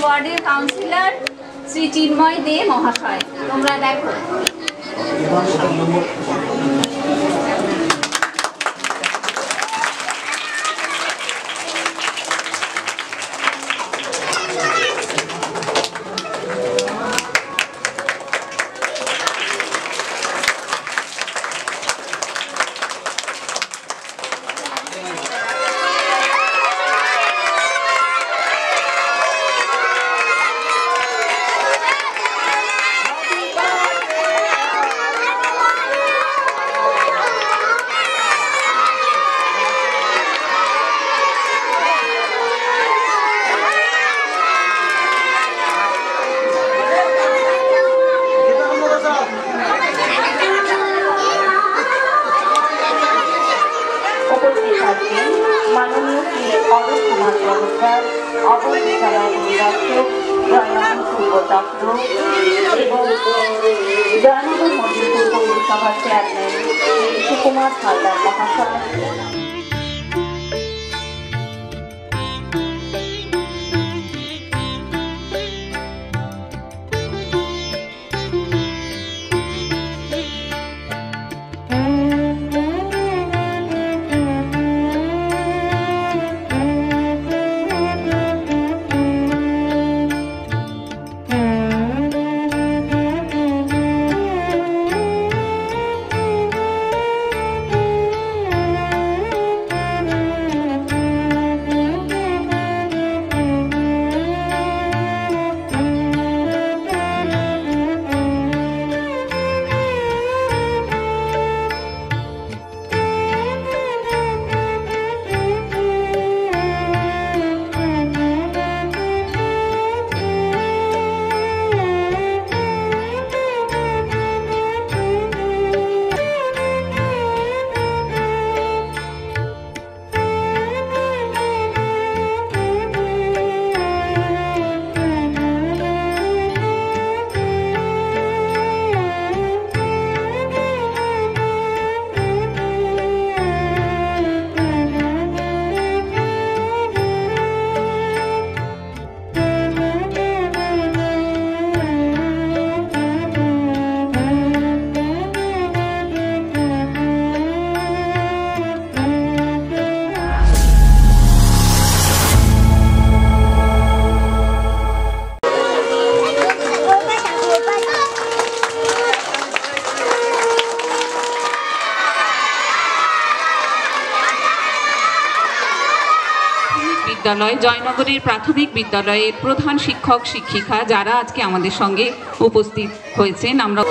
ওয়ার্ডের কাউন্সিলর শ্রী চিন্ময় দে মহাশয়। তোমরা দেখো। মাননীয় শ্রী অলোক কুমার চমৎকার, অবর বিদ্যালয় অধিনায়ক জয়নগর পূর্বচক্র এবং জয়নগর মন্দিরপুর পৌরসভার চেয়ারম্যান সুকুমার হালদার মহাশয়। বিদ্যালয় জয়নগরের প্রাথমিক বিদ্যালয়ের প্রধান শিক্ষক শিক্ষিকা যারা আজকে আমাদের সঙ্গে উপস্থিত হয়েছেন, আমরা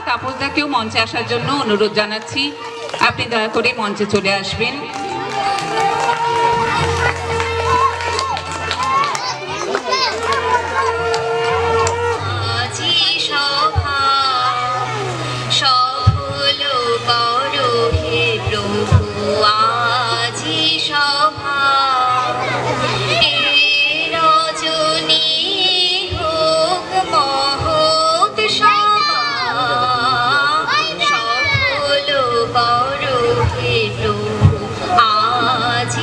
তাপসদাকেও মঞ্চে আসার জন্য অনুরোধ জানাচ্ছি। আপনি দয়া করে মঞ্চে চলে আসবেন। আজি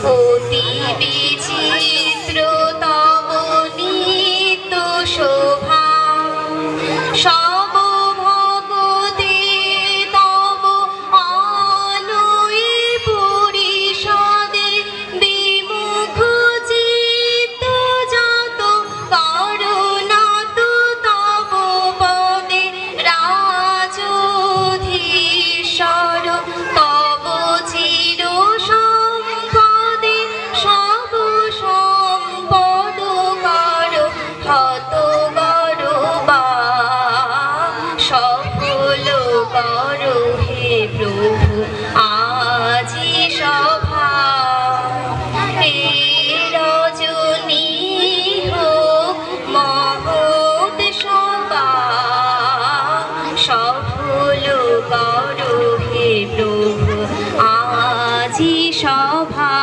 অতি বিচিত্র তব নিত্য শোভা সব ভগতে তব আলোয় পরিষদে বিমুখ চিত্ত যত করুণাত তব পদে রাজধীশ্বর তব চির সম্পদে সব সম্পদ কর হত গরবা সফল কর হে প্রভু আজি সভা হে রজনী হোক মহৎ সভা সফল কর হে প্রভু আজি সভা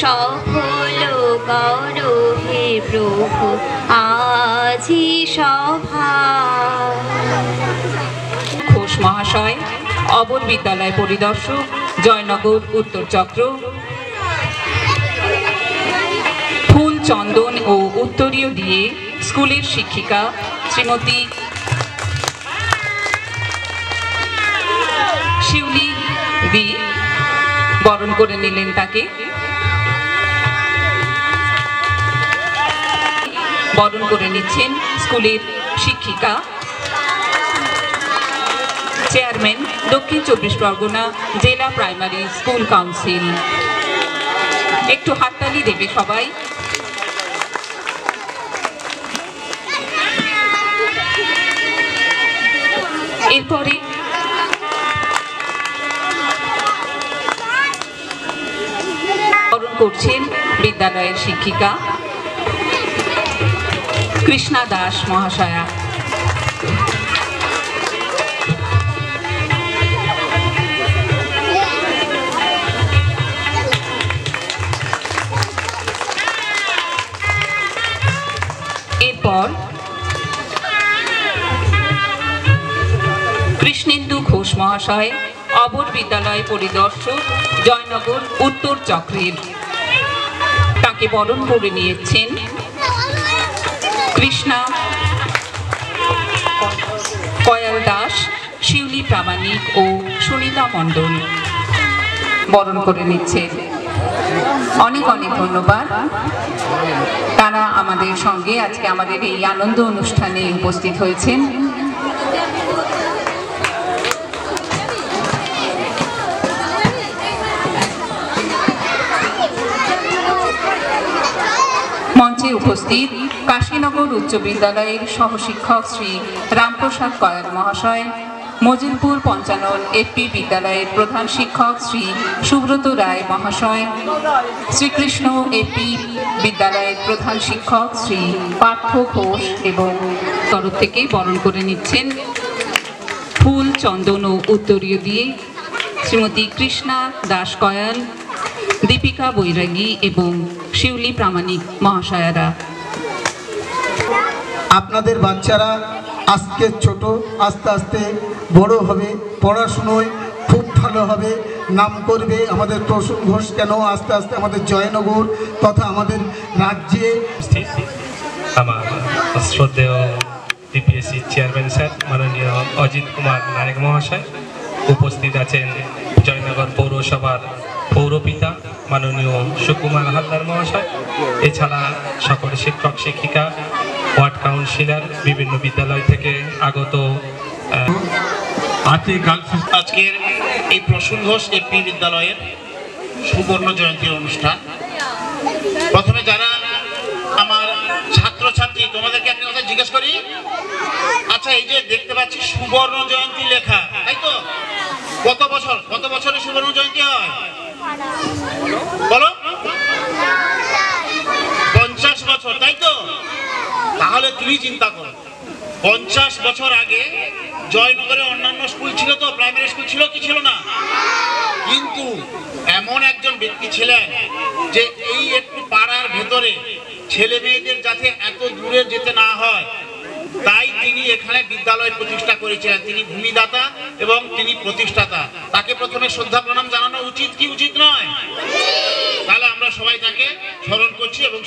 সফল কর হে প্রভু আজি সভা। ঘোষ মহাশয়, অবর বিদ্যালয় পরিদর্শক, জয়নগর উত্তর চক্র, ফুল চন্দন ও উত্তরীয় দিয়ে স্কুলের শিক্ষিকা শ্রীমতী শিউলি বি বরণ করে নিলেন তাকে। বরণ করে নিচ্ছেন স্কুলের শিক্ষিকা চেয়ারম্যান দক্ষিণ 24 পরগনা জেলা প্রাইমারি স্কুল কাউন্সিল। একটু হাততালি দেবে সবাই। এরপরে বরণ করছেন বিদ্যালয়ের শিক্ষিকা কৃষ্ণা দাস মহাশয়া। এরপর কৃষ্ণেন্দু ঘোষ মহাশয়, অবর বিদ্যালয় পরিদর্শক, জয়নগর উত্তর চক্রের, তাকে বরণ করে নিয়েছেন কৃষ্ণা কয়াল দাস, শিউলি প্রামাণিক ও সুনীতা মণ্ডল বরণ করে নিচ্ছে। অনেক অনেক ধন্যবাদ। তারা আমাদের সঙ্গে আজকে আমাদের এই আনন্দ অনুষ্ঠানে উপস্থিত হয়েছেন। মঞ্চে উপস্থিত কাশীনগর উচ্চ বিদ্যালয়ের সহশিক্ষক শ্রী রামপ্রসাদ কয়াল মহাশয়, মজিলপুর পঞ্চানন এফপি বিদ্যালয়ের প্রধান শিক্ষক শ্রী সুব্রত রায় মহাশয়, শ্রীকৃষ্ণ এফপি বিদ্যালয়ের প্রধান শিক্ষক শ্রী পার্থ ঘোষ এবং তরফ থেকে বরণ করে নিচ্ছেন ফুল চন্দন ও উত্তরীয় দিয়ে শ্রীমতী কৃষ্ণা দাস কয়াল, দীপিকা বৈরাগী এবং শিউলি প্রামাণিক মহাশয়ারা। আপনাদের বাচ্চারা আজকে ছোট, আস্তে আস্তে বড় হবে, পড়াশুনোয় খুব ভালো হবে, নাম করবে। আমাদের প্রসূন ঘোষ কেন আস্তে আস্তে আমাদের জয়নগর তথা আমাদের রাজ্যে। আমার শ্রদ্ধেয় ডিপিএসসি চেয়ারম্যান স্যার মাননীয় অজিত কুমার নায়ক মহাশয়, উপস্থিত আছেন জয়নগর পৌরসভার পৌরপিতা মাননীয় সুকুমার হালদার মহাশয়, এছাড়া সকল শিক্ষক শিক্ষিকা, ওয়ার্ড কাউন্সিলর, বিভিন্ন বিদ্যালয় থেকে আগত। আজকের এই প্রসূন ঘোষ এপি বিদ্যালয়ের সুবর্ণ জয়ন্তী অনুষ্ঠান। প্রথমে যারা আমার ছাত্রছাত্রী, তোমাদেরকে একটা কথা জিজ্ঞেস করি। আচ্ছা, এই যে দেখতে পাচ্ছি সুবর্ণ জয়ন্তী লেখা, তাই তো? কত বছরে সুবর্ণ জয়ন্তী হয় বলো? 50 বছর, তাই তো? তাহলে তুমি চিন্তা করো, 50 বছর আগে জয়নগরে অন্যান্য স্কুল ছিল তো, প্রাইমারি স্কুল ছিল কি ছিল না? কিন্তু এমন একজন ব্যক্তি ছিলেন যে এই একটু পাড়ার ভেতরে ছেলে মেয়েদের যাতে এত দূরে যেতে না হয়, তাই তিনি এখানে বিদ্যালয় প্রতিষ্ঠা করেছিলেন। তিনি ভূমিদাতা এবং তিনি প্রতিষ্ঠাতা। তাকে প্রথমে শ্রদ্ধা প্রণাম জানানো উচিত কি উচিত নয়?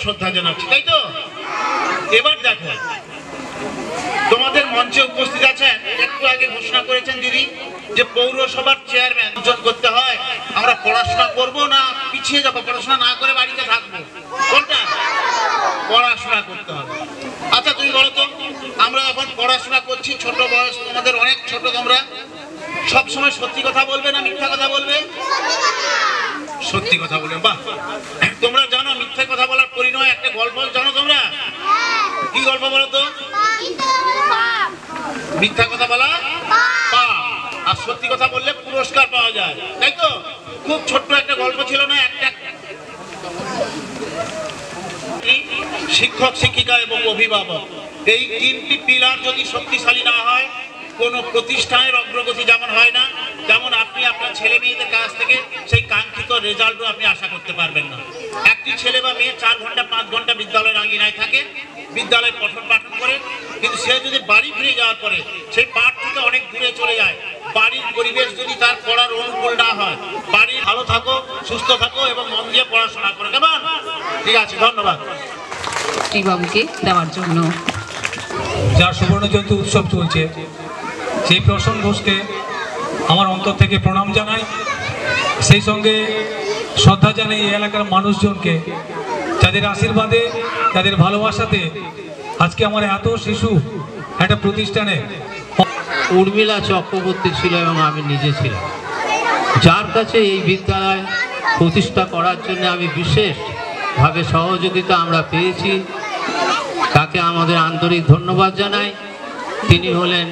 শ্রদ্ধা জানাচ্ছি, তাই তো? এবার দেখো, তোমাদের মঞ্চে উপস্থিত আছেন, একটু আগে ঘোষণা করেছেন দিদি যে পৌরসভার চেয়ারম্যান নির্বাচন করতে হয়। আমরা পড়াশোনা করব না পিছিয়ে যাবো, পড়াশোনা না করে বাড়িতে থাকবো? কোনটা? পড়াশোনা করতে হবে। আচ্ছা তুমি বলো তো, আমরা এখন পড়াশোনা করছি, ছোট বয়স, তোমাদের অনেক ছোট, তোমরা সবসময় সত্যি কথা বলবে না মিথ্যা কথা বলবে? সত্যি কথা বলবে। বাহ, তোমরা জানো মিথ্যা কথা বলার পরিণয় একটা গল্প জানো তোমরা? কি গল্প বলো তো? মিথ্যা কথা বলা পাপ, আর সত্যি কথা বললে পুরস্কার পাওয়া যায়, তাই তো? খুব ছোট্ট একটা গল্প ছিল না? একটা শিক্ষক, শিক্ষিকা এবং অভিভাবক, এই তিনটি পিলার যদি শক্তিশালী না হয়, কোনো প্রতিষ্ঠানের অগ্রগতি যেমন হয় না, যেমন আপনি আপনার ছেলে মেয়েদের কাছ থেকে সেই কাঙ্ক্ষিত রেজাল্টও আপনি আশা করতে পারবেন না। একটি ছেলে বা মেয়ে 4 ঘন্টা 5 ঘন্টা বিদ্যালয়ের আঙিনায় থাকে, বিদ্যালয়ে পঠন পাঠন করে, কিন্তু সে যদি বাড়ি ফিরে যাওয়ার পরে সেই পাঠ থেকে অনেক দূরে চলে যায়, বাড়ির পরিবেশ যদি তার পড়ার অনুকূল না হয়, বাড়ি ভালো থাকো, সুস্থ থাকো এবং মন দিয়ে পড়াশোনা করো, কেমন? ঠিক আছে, ধন্যবাদ বাবুকে দেওয়ার জন্য। যার সুবর্ণ জয়ন্তী উৎসব চলছে, সেই প্রসন্ন ঘোষকে আমার অন্তর থেকে প্রণাম জানাই, সেই সঙ্গে শ্রদ্ধা জানাই এই এলাকার মানুষজনকে, যাদের আশীর্বাদে, যাদের ভালোবাসাতে আজকে আমার এত শিশু একটা প্রতিষ্ঠানে। উর্মিলা চক্রবর্তী ছিল এবং আমি নিজে ছিলাম, যার কাছে এই বিদ্যালয় প্রতিষ্ঠা করার জন্য আমি বিশেষভাবে সহযোগিতা আমরা পেয়েছি। তাকে আমাদের আন্তরিক ধন্যবাদ জানাই। তিনি হলেন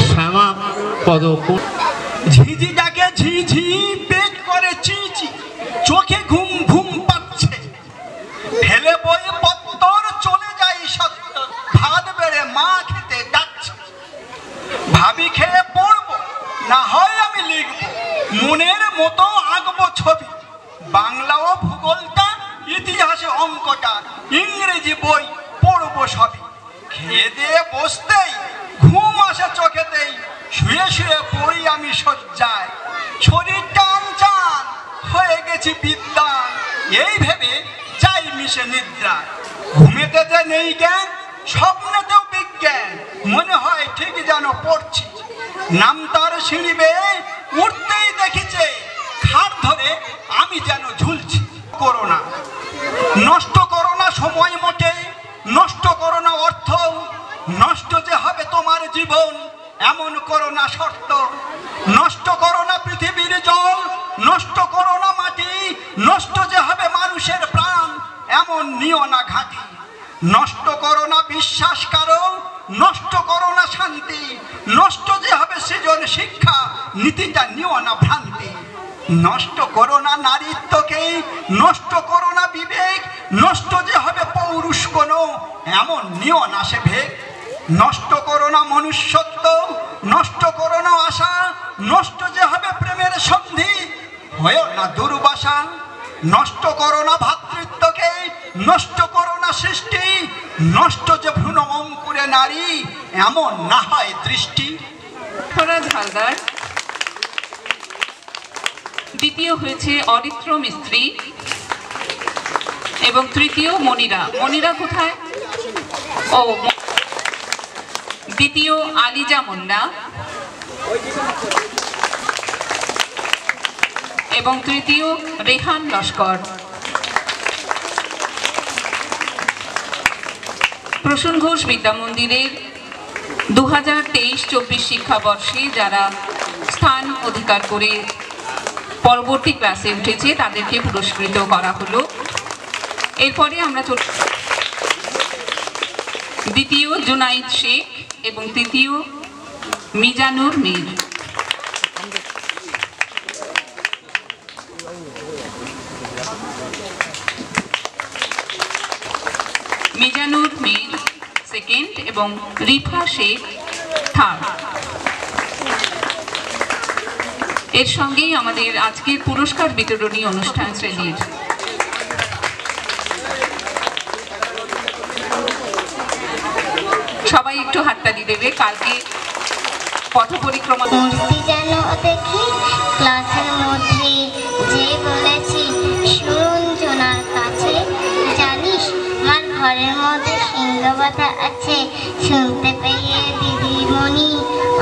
শ্যামা পদ। ঝিঝি ডাকে ঝিঝি, পেট করে চিচি, চোখে ঘুম ঘুম পাচ্ছে, ফেলে বয়ে পত্তর চলে যাই সত্য, ভাত বেড়ে মা খেতে ডাকছে। ভাবি খেয়ে পড়বো, না হয় আমি লিখবো, মনের মতো আঁকবো ছবি, বাংলা ও ভূগোলটা, ইতিহাসে অঙ্কটা, ইংরেজি বই পড়বো সবই। খেয়ে দিয়ে বসতেই ঘুম আসে চোখেতেই, শুয়ে শুয়ে পড়ি আমি শয্যায়, শরীর টান চান হয়ে গেছি বিদ্যান, এই ভেবে যাই মিশে নিদ্রা। ঘুমেতে যে নেই জ্ঞান, স্বপ্নেতেও বিজ্ঞান, মনে হয় ঠিক যেন পড়ছি। নাম তার সিঁড়ি বেয়ে উঠতেই দেখিছে, খাট ধরে আমি যেন ঝুলছি। করোনা নষ্ট করো না সময় মোটে, নষ্ট করো না অর্থ, নষ্ট যে হবে তোমার জীবন, এমন করো না শর্ত। নষ্ট করো না পৃথিবীর জল, নষ্ট করো না মাটি, নষ্ট যে হবে মানুষের প্রাণ, এমন নিও না ঘাঁটি। নষ্ট করো না বিশ্বাস কারো, নষ্ট করো না শান্তি, নষ্ট যে হবে সৃজন শিক্ষা, নীতিটা নিও না ভ্রান্তি। নষ্ট করো না নারীত্বকে, নষ্ট করো না বিবেক, নষ্ট যে হবে পৌরুষ কোনো, এমন নিও না সে ভেদ। নষ্ট করো না মনুষ্যত্ব, নষ্ট করো না আশা, নষ্ট যে হবে প্রেমের সন্ধি, হয়েও না দুর্বাসা। নষ্ট করো না ভ্রাতৃত্বকে, নষ্ট করো না সৃষ্টি, নষ্ট যে ভ্রূণ অঙ্কুরে নারী, এমন না হয় দৃষ্টি। হালদার। দ্বিতীয় হয়েছে অরিত্র মিস্ত্রি এবং তৃতীয় মনিরা। মনিরা কোথায়? ও, দ্বিতীয় আলিজা মুন্না এবং তৃতীয় রেহান লস্কর। প্রসূন ঘোষ বিদ্যা মন্দিরের 2023-24 শিক্ষাবর্ষে যারা স্থান অধিকার করে পরবর্তী ক্লাসে উঠেছে তাদেরকে পুরস্কৃত করা হলো। এরপরে আমরা দ্বিতীয় জুনাইদ শেখ এবং তৃতীয় মিজানুর মীর। মিজানুর মীর সেকেন্ড এবং রিফা শেখ থার্ড। এর সঙ্গেই আমাদের আজকের পুরস্কার বিতরণী অনুষ্ঠান শ্রেণীর সবাই একটু হাততালি দেবে। কালকে পথ পরিক্রমা যেন দেখি ক্লাসের মধ্যে যে বলেছি সুরঞ্জনার কাছে ঘরের মধ্যে সিংহ বাঁধা আছে। শুনতে পেয়ে দিদিমণি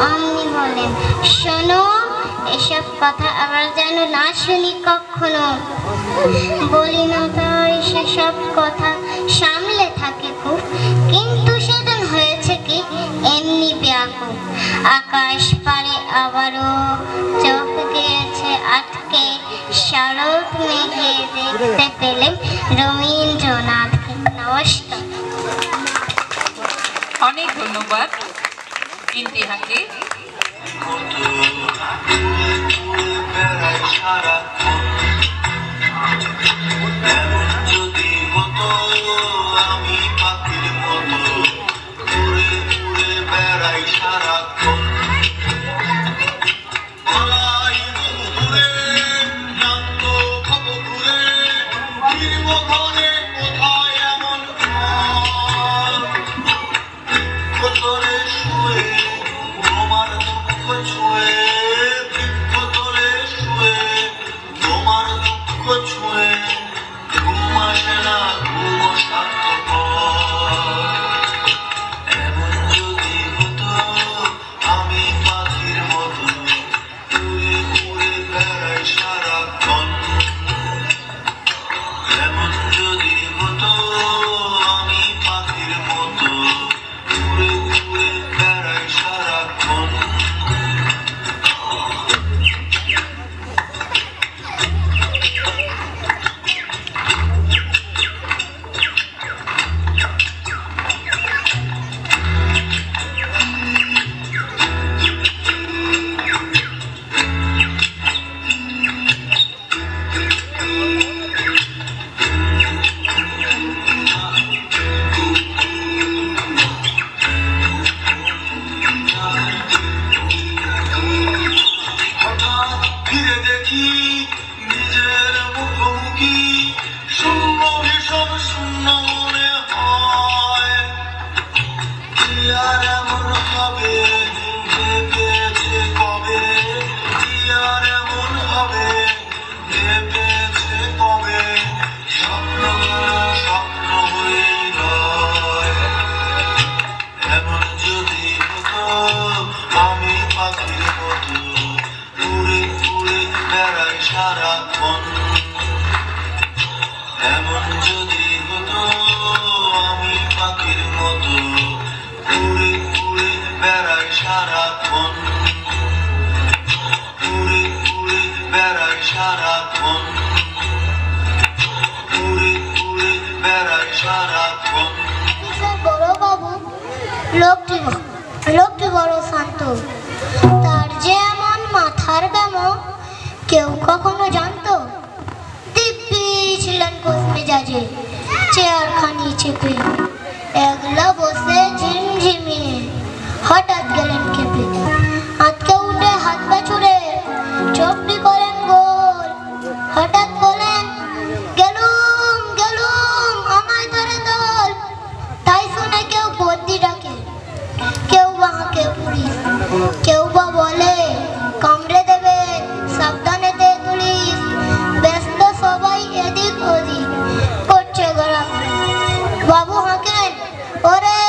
অমনি বলেন, শোনো, এসব কথা আবার যেন না শুনি কখনো। বলি না তাই সেসব কথা সামলে থাকে খুব, কিন্তু সেদিন হয়েছে কি এমনি ব্যাকুল। আকাশ পারে আবারও চোখ গিয়েছে আটকে, শরৎ মেঘে দেখতে পেলেন রবীন্দ্রনাথকে। নমস্কার। অনেক ধন্যবাদ ইন্তিহাকে। যদি হতো আমি পাখির মতো ঘুরে ঘুরে বেড়াই সারাক্ষণ, ঘুরে জানত খব ঘুরে ফিরব ঘরে কোথায় এমন তোরে শুয়ে তোমার দুঃখ ছুঁয়ে, তোরে শুয়ে তোমার দুঃখ ছুঁয়ে ঘুম আসে না, ঘুম এমন যদি হতো আমি পাখির মতো ঘুরে ঘুরে বেড়াই সারাক্ষণ, এমন যদি হতো আমি পাখির মতো ঘুরে ঘুরে বেড়াই সারাক্ষণ। ফিরে দেখি নিজের মুখোমুখি, শূন্য ভীষণ শূন্য মনে হয়। কি আর এমন হবে ভেবেছে কবে, কি আর এমন হবে ভেবেছে কবে, স্বপ্নগুলো স্বপ্ন হয়েই রয়। এমন যদি হতো আমি পাখির মতো ঘুরে ঘুরে বেড়াই সারাক্ষণ, এমন যদি হতো আমি পাখির মতো ঘুরে ঘুরে বেড়াই সারাক্ষণ, ঘুরে ঘুরে বেড়াই সারাক্ষণ, ঘুরে ঘুরে বেড়াই সারাক্ষণ। বড় বাবু লোকটি বড় শান্ত, তার যে এমন মাথার ব্যামো কেউ কখনো জানতো? দিব্যি ছিলেন কোষ মেজাজে, চেয়ারখানি চেপে একলা বসে ঝিমঝিমিয়ে হঠাৎ গেলেন খেপে। হাতকে উঠে হাত পা ছুড়ে চোখটি করেন গোল, হঠাৎ বলেন, গেলুম গেলুম আমায় ধরে দল। তাই শুনে কেউ বদ্যি ডাকে, কেউ বা হাঁকে পুলিশ, কেউ বা বলে কামড়ে দেবে সাবধানে দে তুলিস। ব্যস্ত সবাই এদিক ওদিক করছে গড়াগড়ি। বাবু হাঁকেন, ওরে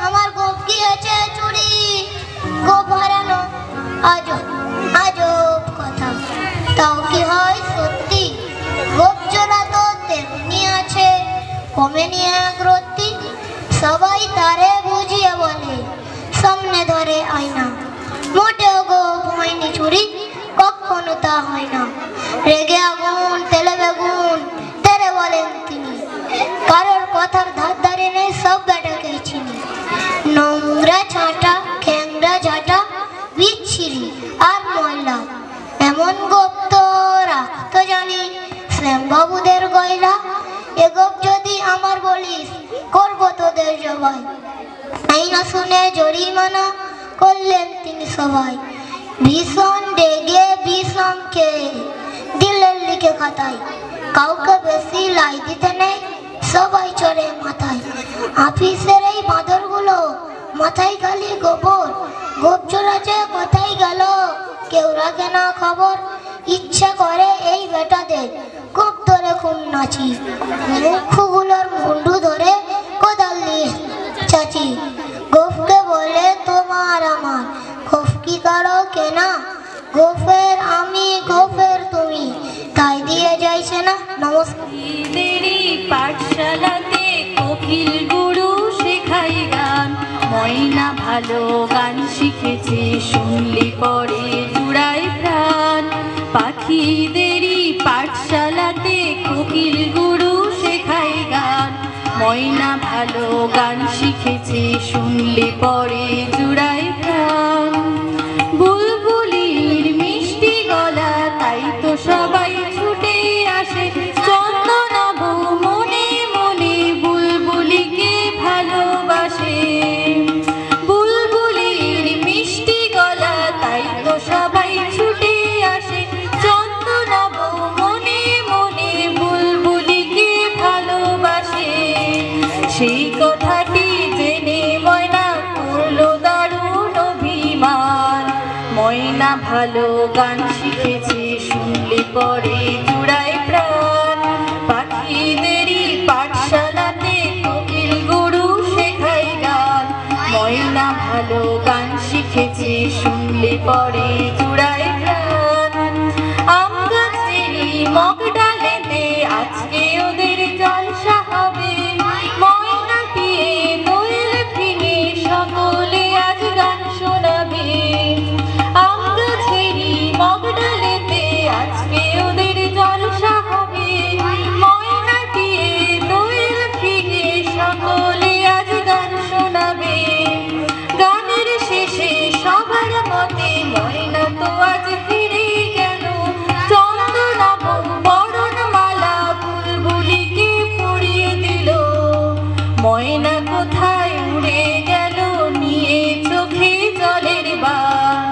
আমার গোপ গিয়েছে চুরি। গোপ হারানো আজব কথা, তাও কি হয় সত্যি? গোপ চোরা তো তেমনি আছে, কমেনি এক রত্তি। সবাই তারে বুঝিয়ে বলে, সামনে ধরে আয়না। মোটেও গোপ হয়নি চুরি, কখনো তা হয় না। রেগে আগুন তেলে বেগুন তেরে বলেন তিনি, কারোর কথার ধার ধারে নেই, সব বেটাকেই চিনি। নোংরা ছাঁটা খ্যাংরা ঝাঁটা বিচ্ছিরি আর ময়লা, এমন গোপ তো রাখতো জানি শ্যামবাবুদের গয়লা। এ গোপ যদি আমার বলিস, করবো তোদের জবাই। এই না শুনে জরিমানা করলেন তিনি সবাই। ভীষণ রেগে বিষম খেয়ে দিলেন লিখে খাতায়, কাউকে বেশি লাই দিতে নেই, সবাই চড়ে মাথায়। আফিসের এই বাঁদরগুলো মাথায় খালি গোবর, গোপ চোরাছে কোথায় গেল কেউ রাখে না খবর। ইচ্ছা করে এই বেটাদের গোপ ধরে খুব নাচি, মুখগুলোর মুন্ডু ধরে কোথায় কারো কেনা, গোফের আমি গোফের তুমি, তাই দিয়ে যাইছে না। নমস্কার। পাঠশালাতে কোকিল গুরু শেখাই গান, ময়না ভালো গান শিখেছে শুনলি পরে জুড়াই প্রাণ। পাখিদেরই পাঠশালাতে কোকিল গুরু শেখাই গান, ময়না ভালো গান শিখেছে শুনলি পরে জুড়াই প্রাণ। বুলবুলির মিষ্টি গলা তাই তো সবাই ছুটে আসে, চন্দনাবু মনে মনে বুলবুলিকে ভালোবাসে। বুলবুলির মিষ্টি গলা তাই তো সবাই ছুটে আসে, চন্দনাবু মনে মনে বুলবুলিকে ভালোবাসে। সেই কথাটি জেনে ময়না করলো দারুণ অভিমান, ময়না ভালো গান শিখেছে শুনলে পরে জুড়ায় প্রাণ। পাখিদেরই পাঠশালাতে কোকিল গুরু শেখাই গান, ময়না ভালো গান শিখেছে শুনলে পরে জুড়ায় প্রাণ। আম গাছেরই মগ ডালেতে আজকে ওদের জলসা হবে, ময়না পিয়ে দোয়েল ফিরে সকলে আজ গান শোনাবে। আম গাছেরই মগ ডালেতে আজকে ওদের জলসা হবে, ময়না পিয়ে দোয়েল ফিরে সকলে আজ গান শোনাবে। গানের শেষে সবার মতে ময়না তো আজ ফিরে গেল, চন্দনাবু বরণমালা বুলবুলিকে পরিয়ে দিল। ময়না কোথায় উড়ে গেল নিয়ে চোখে জলের বান,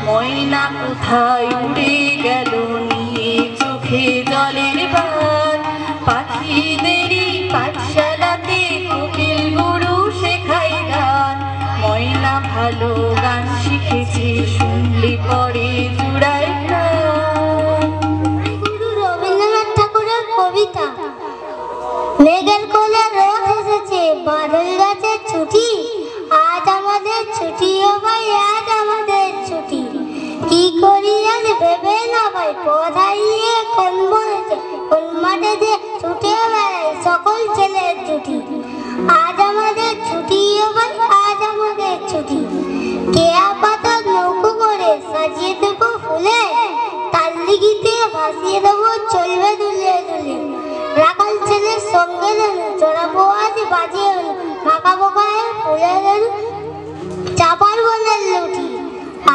ময়না কোথায় উড়ে গেল নিয়ে চোখে জলের বান। পাখিদেরই পাঠশালাতে কোকিল গুরু শেখাই গান, ময়না ভালো গান শিখেছে শুনলে পরে জুড়ায় প্রাণ। গুরু রবীন্দ্রনাথ ঠাকুরের কবিতা। মেঘের কোলে রোদ এসেছে, বাদল গাছের ছুটি, আজ আমাদের ছুটি ও ভাই, আজ আমাদের ছুটি। কি করি আজ ভেবে না ভাই, পথ হারিয়ে কোন বনেছে, কোন মাঠে যে ছুটে বেড়ায় সকল ছেলের জুটি। আজ আমাদের ছুটি ও ভাই, আজ আমাদের ছুটি। কেয়া পাতার নৌকো করে সাজিয়ে দেবো ফুলে, তার দিঘিতে ভাসিয়ে দেবো চলবে দুলে দুলে। রাখাল ছেলের সঙ্গে চড়াবো আজ বাজিয়ে মাখাবো গায়ে ফুলের চাপার বনের লুটি।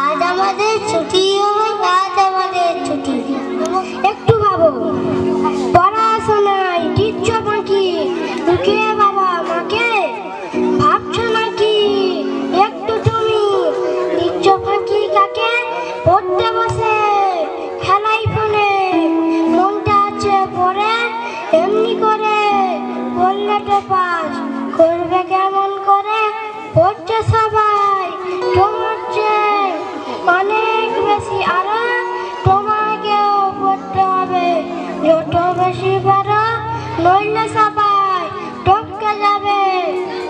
আজ আমাদের ছুটি হয়, আজ আমাদের ছুটি। একটু ভাবো, পড়াশোনায় দিচ্ছ নাকি লুকিয়ে বাবা মাকে, ভাবছো নাকি একটু তুমি দিচ্ছ ফাঁকি কাকে? পড়তে বসে খেলাই ফোনে মনটা আছে পড়ে, এমনি করে বললে তো পাস করবে কেমন করে? পড়ছে সবাই তোমার চেয়ে অনেক বেশি, আরো তোমাকেও পড়তে হবে যত বেশি পারো, নইলে সবাই টপকে যাবে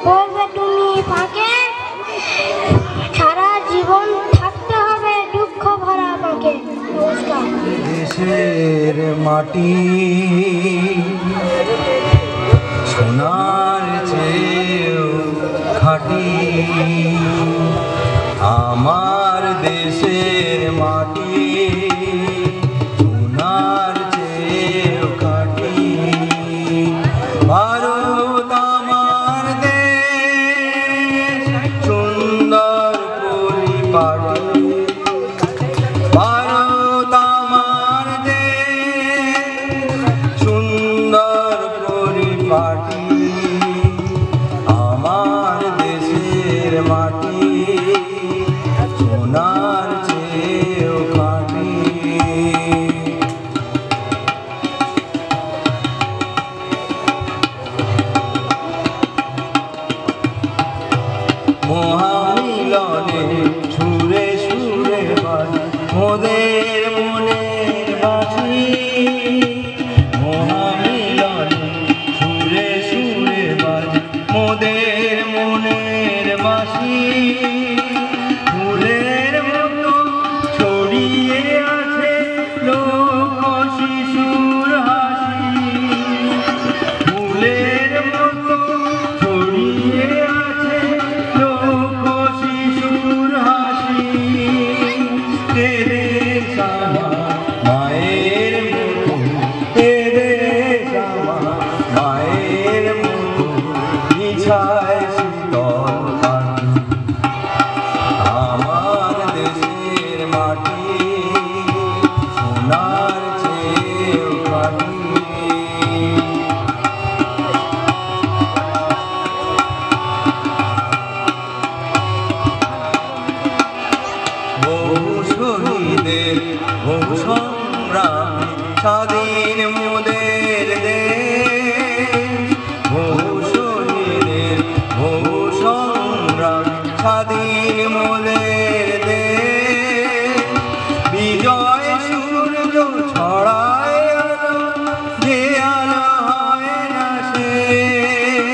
পড়বে তুমি ফাঁকে। সারা জীবন থাকতে হবে দুঃখ ভরা আমাকে। নমস্কার। দেশের মাটি সোনার চেয়েও খাঁটি, আমার দেশের মাটি সোনার চেয়েও খাঁটি। ভারত আমার দেশ সুন্দর পরিপাটি, ভারত আমার দেশ সুন্দর পরিপাটি। আমার দেশের মাটি সোনার চেয়েও খাঁটি। মহামিলনে সুরে সুরে বাজে মোদের মনের বাঁশি, মহামিলনে সুরে সুরে বাজে মোদের মনের বাঁশি। ফুলের মতো শহীদের বহু সংগ্রাম স্বাধীন মোদের দেশ, বহু শহীদের বহু সংগ্রাম স্বাধীন মোদের দেশ। বিজয় সূর্য ছড়ায় আলো, যে আলো হয় না শেষ।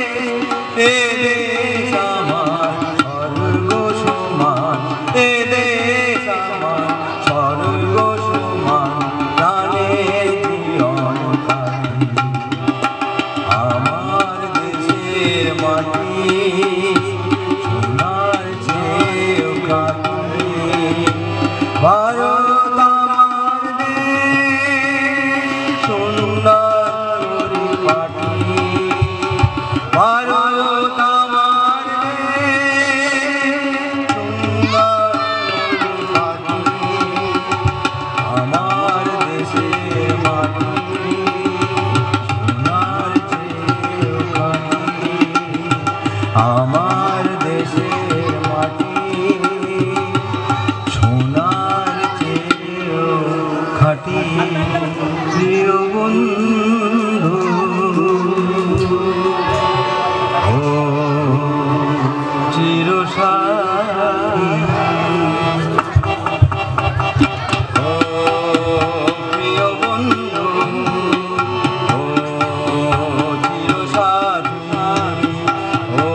এ দেশ আমার স্বর্গ সমান, এ দেশ আমার স্বর্গ সমান, প্রাণের জীবন কাটি। আমার দেশের মাটি সোনার চেয়েও খাঁটি। ভারত আমার দেশ, সুন্দর পরিপাটি। ভারত আমার দেশ, সুন্দর পরিপাটি। আমার দেশের মাটি সোনার চেয়েও খাঁটি। আমার দেশের মাটি সোনার চেয়েও খাঁটি। প্রিয় বন্ধু ও চিরসাথী, ও প্রিয় বন্ধু ও চিরসাথী, ও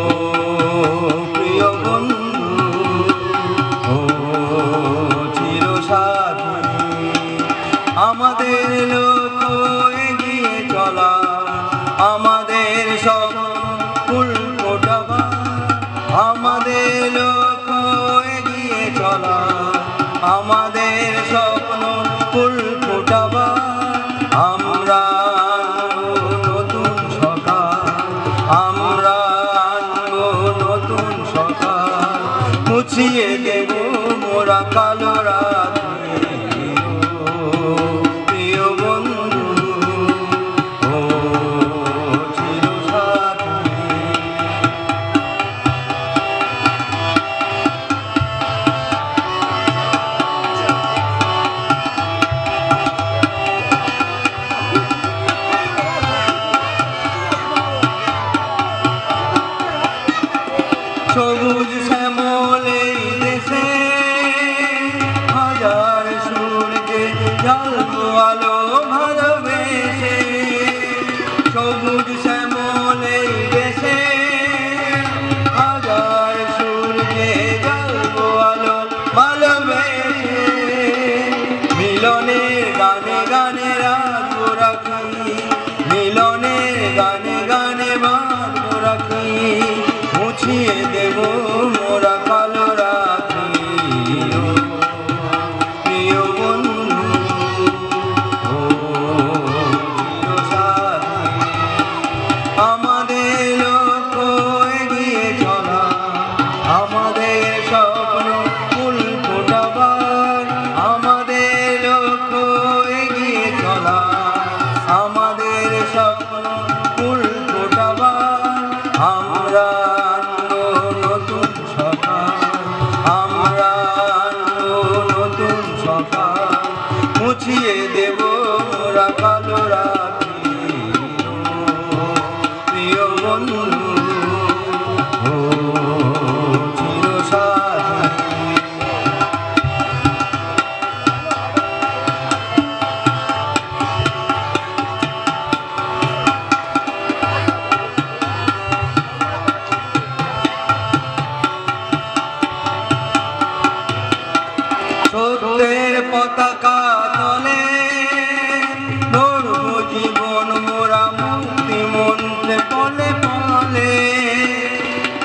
প্রিয় বন্ধু ও চিরসাথী। আমাদের লক্ষ্য এগিয়ে চলা, আমাদের সব ফুল ফোটাবা। আমাদের লক্ষ্য এগিয়ে চলা, আমাদের স্বপ্ন ফুল ফোটাবা। আমরা আনবো নতুন সকাল, আমরা আনবো নতুন সকাল, মুছিয়ে দেব মোরা কালো রাত্রি। প্রিয় বন্ধু ও চিরসাথী, সবুজ শ্যামল এই দেশে হাজার সূর্যে জ্বালবো আলো ভালোবেসে। সবুজ শ্যামল এই দেশে হাজার সূর্যে জ্বালবো আলো ভালোবেসে। মিলনের গানে গানে রাখবো রাখি, মিলনের গানে গানে বাঁধবো রাখি, মুছিয়ে দেব মোরা কালো রাত্রি। প্রিয় বন্ধু ও চিরসাথী, আমাদের লক্ষ্য এগিয়ে চলা, আমাদের স্বপ্ন ফুল ফোটাবার। আমাদের লক্ষ্য এগিয়ে চলা, আমাদের স্বপ্ন ফুল ফোটাবার। আমরা আনবো নতুন সকাল, আমরা আনবো নতুন সকাল, মুছিয়ে দেব মোরা কালো রাত্রি। প্রিয় বন্ধু ও চিরসাথী, সত্যের পতাকা তলে ধরবো জীবন মোরা মুক্তি মন্ত্রে পলে পলে।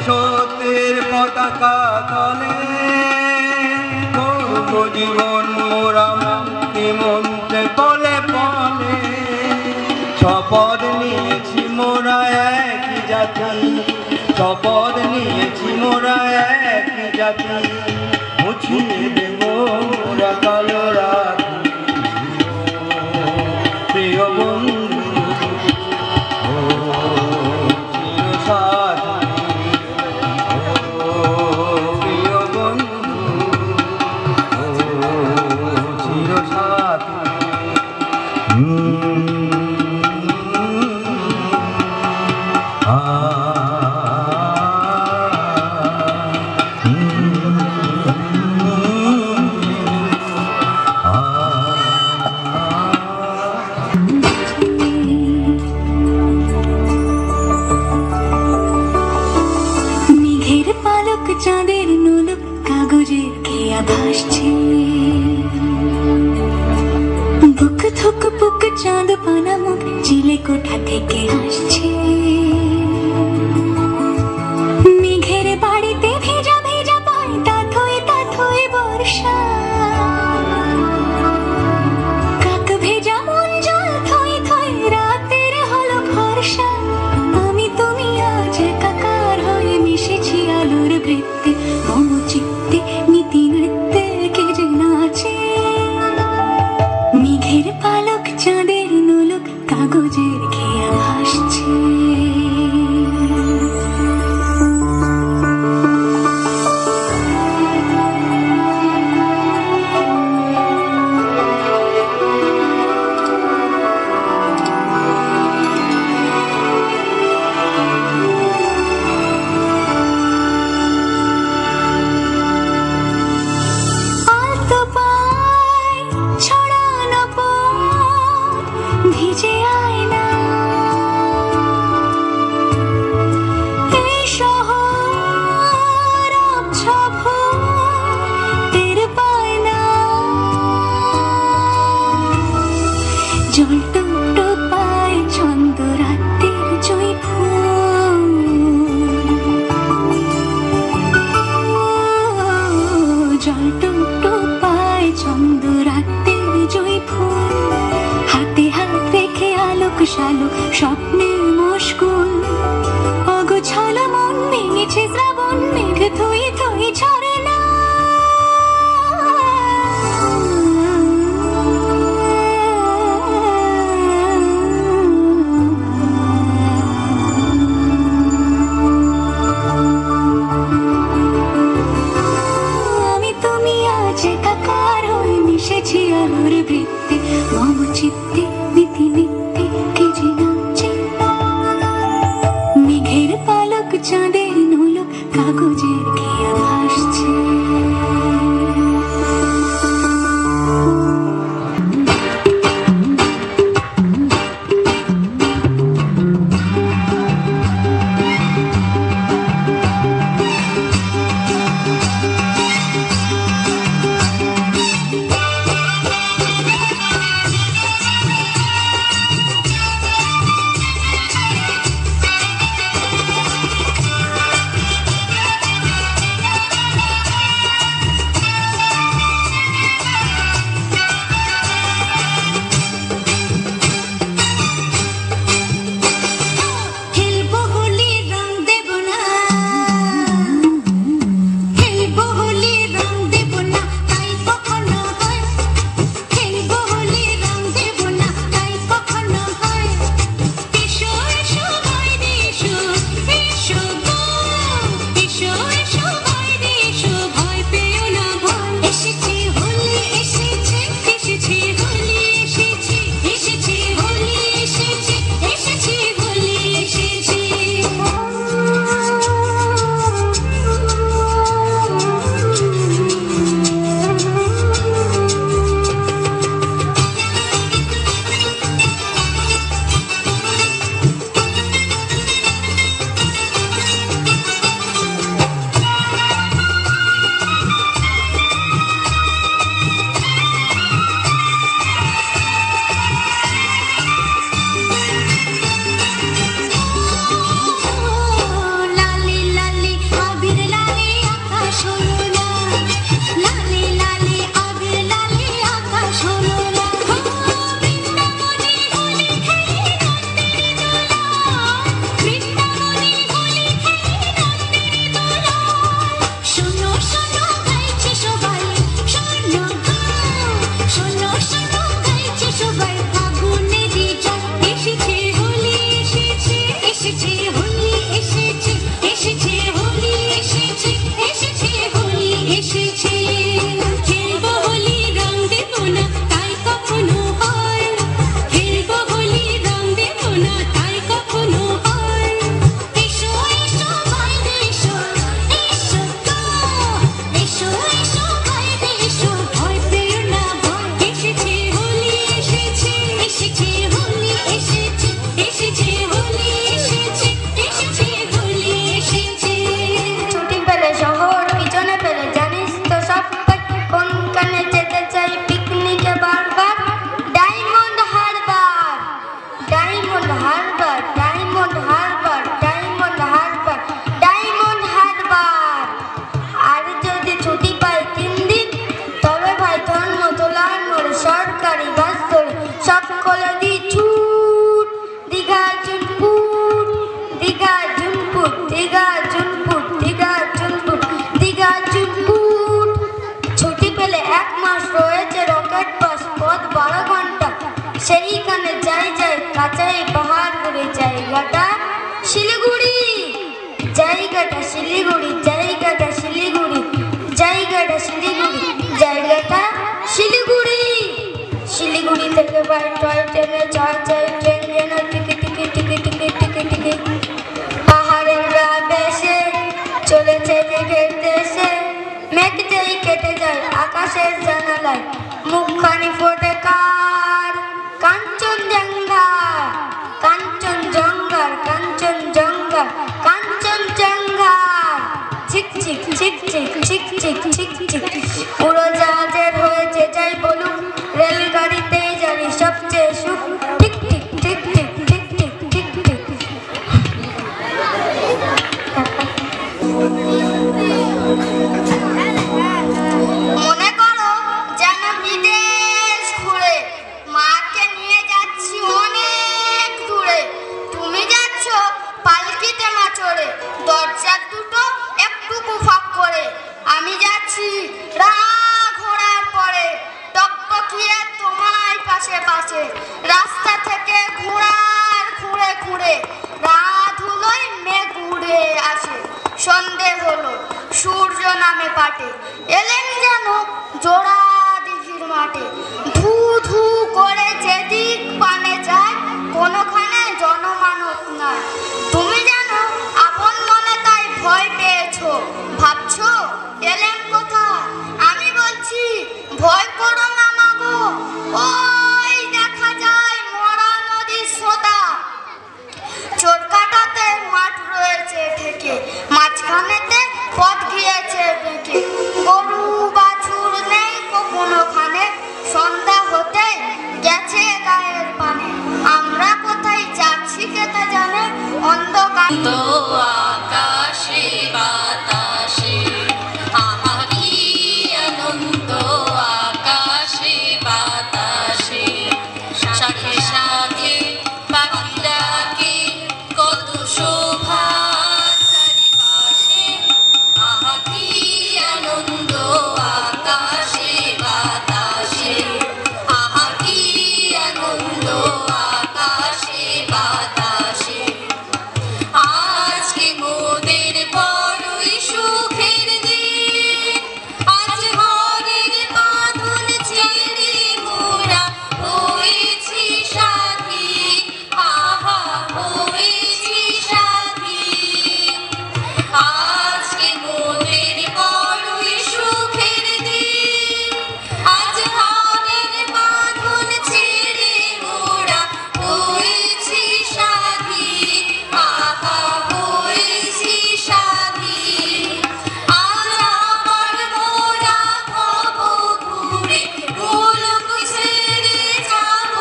সত্যের পতাকা তলে ধরবো জীবন মোরা মুক্তি মন্ত্রে পলে পলে। শপথ নিয়েছি মোরা একই জাতি, শপথ নিয়েছি মোরা একই জাতি, মুছিয়ে দেব মোরা কালো রাত্রি। প্রিয় বন্ধু ও চিরসাথী, ও প্রিয় বন্ধু ও ছায়া ভাসছে, বুক থুক বুক চাঁদ পানা মুখ চিলে কোঠা থেকে আসছে, মেঘের বাড়িতে ভেজা ভেজা পায় তাথই বর্ষা, কাক ভেজা মন জল থই থই রাতের হলো ভরসা, আমি তুমি আজ একাকার হয়ে মিশেছি আলোর বৃত্তে, মম চিত্তে নীতি নৃত্যে কে যে নাচে, মেঘের পালক চাঁদের নোলক কাগজের খেয়া ভাসছে। স্বপ্নের মুশকুল অগোছালো মন ভেঙেছে শ্রাবণ মেঘ থই থই ঝরে না, আমি তুমি আজ একাকার হয়ে মিশেছি আলোর বৃত্তে, মম চিত্তে নীতি নিত্যে কে যে নাচে। 1 মাস রয়েছে রকেট বাস, পথ 12 ঘন্টা। সেইখানে যাই কাঁচাই পাহাড় ঘুরে জায়গাটা শিলিগুড়ি, জায়গাটা শিলিগুড়ি, জায়গাটা শিলিগুড়ি, জায়গাটা শিলিগুড়ি, জায়গাটা শিলিগুড়ি। শিলিগুড়ি থেকে বাই টয় ট্রেনে চড় যায়, ট্রেন যেন টিকি টিকি টিকি টিকি টিকি টিকি পাহাড়ের গা বেশে চলেছে মেঘের দেশে। মেঘ যেই কেটে যায় আকাশের জানালায়, মুখখানি ফোটে কার? কাঞ্চনজঙ্ঘার, কাঞ্চনজঙ্ঘার, কাঞ্চনজঙ্ঘার, কাঞ্চনজঙ্ঘার। ঝিক ঝিক ঝিক ঝিক ঝিক ঝিক ঝিক ঝিক। উড়োজাহাজের হয়েছে যাই বলুক, রেলগাড়িতেই জানি সবচেয়ে সুখ। ঠিক ঠিক ঠিক ঠিক ঠিক ঠিক ঠিক ঠিক। মনে করো যেন বিদেশ ঘুরে, মাকে নিয়ে যাচ্ছি অনেক দূরে। তুমি যাচ্ছ পালকিতে মা চড়ে, দরজার দুটো একটুকু ফাঁক করে। আমি যাচ্ছি ঘোড়ার পরে, টকটকিয়ে তোমায় পাশে পাশে। রাস্তা থেকে ঘোড়ার ঘুরে ঘুরে রাত হলোই মেঘ উড়ে আসে। সন্ধে হলো সূর্য নামে পাটে, এলেন যেন জোড়া দিঘির মাঠে। ধু ধু করে যেদিক পানে যায়, কোনোখানে জনমানব নাই। তুমি যেন আপন মনে তাই ভয় পেয়েছো, ভাবছো এলেন কোথায়? আমি বলছি ভয় করো না মাগো, ওই দেখা যায় মরা নদীর সোদা। চোরকাটাতে মাঠ রয়েছে ঠেকে, মাঝখানেতে পথ গিয়েছে বেঁকে। গরু বাছুর নেই কোনোখানে, সন্ধ্যা হতে গেছে গায়ের পানে। আমরা কোথায় যাচ্ছি কে তা জানে, অন্ধকার আকাশে বাতাসে আহা কি আনন্দ, আকাশে বাতাসে শাখে শাখে পাখি ডাকে কত শোভা চারিপাশে। আহা কি আনন্দ, আকাশে বাতাসে আহা কি আনন্দ, আকাশে বাতাসে। আজকে মোদের বড়ই সুখের দিন, আজ ঘরের বাঁধন ছেড়ে মোরা হয়েছি স্বাধীন। আহা হয়েছি স্বাধীন। আজকে মোদের বড়ই সুখের দিন, আজ ঘরের বাঁধন ছেড়ে মোরা হয়েছি স্বাধীন। আহা হয়েছি স্বাধীন। আজ আবার মোরা হব ঘুরে, মুলুক ছেড়ে যাব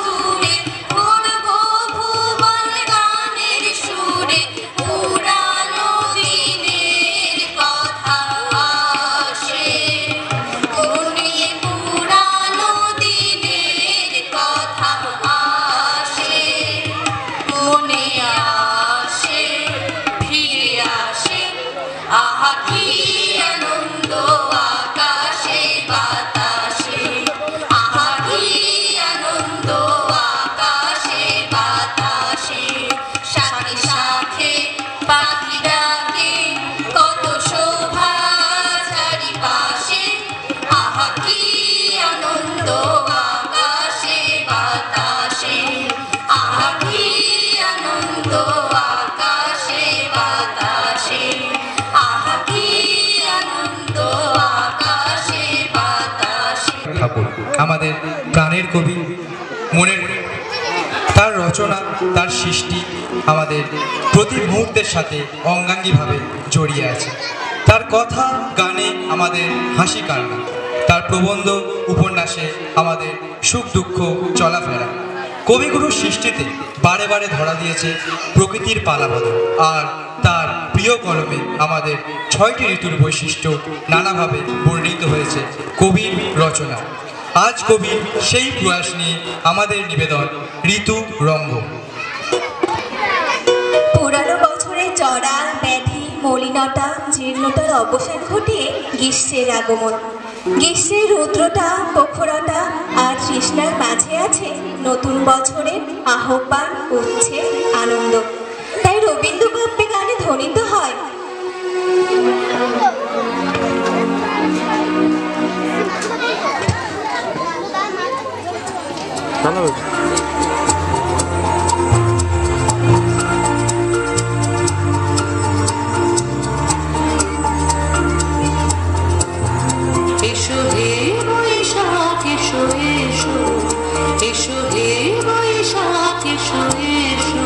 দূরে। করবো ভুবন গানের সুরে, পুরানো দিনের কথা আসে। মনে পুরানো দিনের কথা আসে, মনে আসে ফিরে আসে। আহা কি আনন্দ, আকাশে বাতাসে আহা কি আনন্দ, আকাশে বাতাসে শাখে শাখে পাখি ডাকে কত শোভা চারিপাশে। আহা কি আনন্দ, আকাশে বাতাসে আহা কি আনন্দ, আকাশে বাতাসে আহা কি আনন্দ, আকাশে বাতাসে। ঠাকুর আমাদের প্রাণের কবি, মনের তার রচনা, তার সৃষ্টি আমাদের প্রতি মুহূর্তের সাথে অঙ্গাঙ্গিভাবে জড়িয়ে আছে। তার কথা গানে আমাদের হাসি কান্না, তার প্রবন্ধ উপন্যাসে আমাদের সুখ দুঃখ চলাফেরা। কবিগুরুর সৃষ্টিতে বারে বারে ধরা দিয়েছে প্রকৃতির পালাবদল, আর তার প্রিয় কলমে আমাদের 6টি ঋতুর বৈশিষ্ট্য নানাভাবে বর্ণিত হয়েছে কবির রচনা। আজ কবি সেই প্রয়াস নিয়ে আমাদের নিবেদন ঋতু রঙ্গ। পুরানো বছরে চড়া ব্যাধি মলিনতা জীর্ণতার অবসান ঘটিয়ে গ্রীষ্মের আগমন। গ্রীষ্মের রৌদ্রটা প্রখরতা আর তৃষ্ণার মাঝে আছে নতুন বছরের আহ্বান, উচ্ছেদ, আনন্দ। তাই রবীন্দ্রকাব্যে গানে ধ্বনিত হয় এসো হে বৈশাখ এসো এসো, এসো হে বৈশাখ এসো এসো।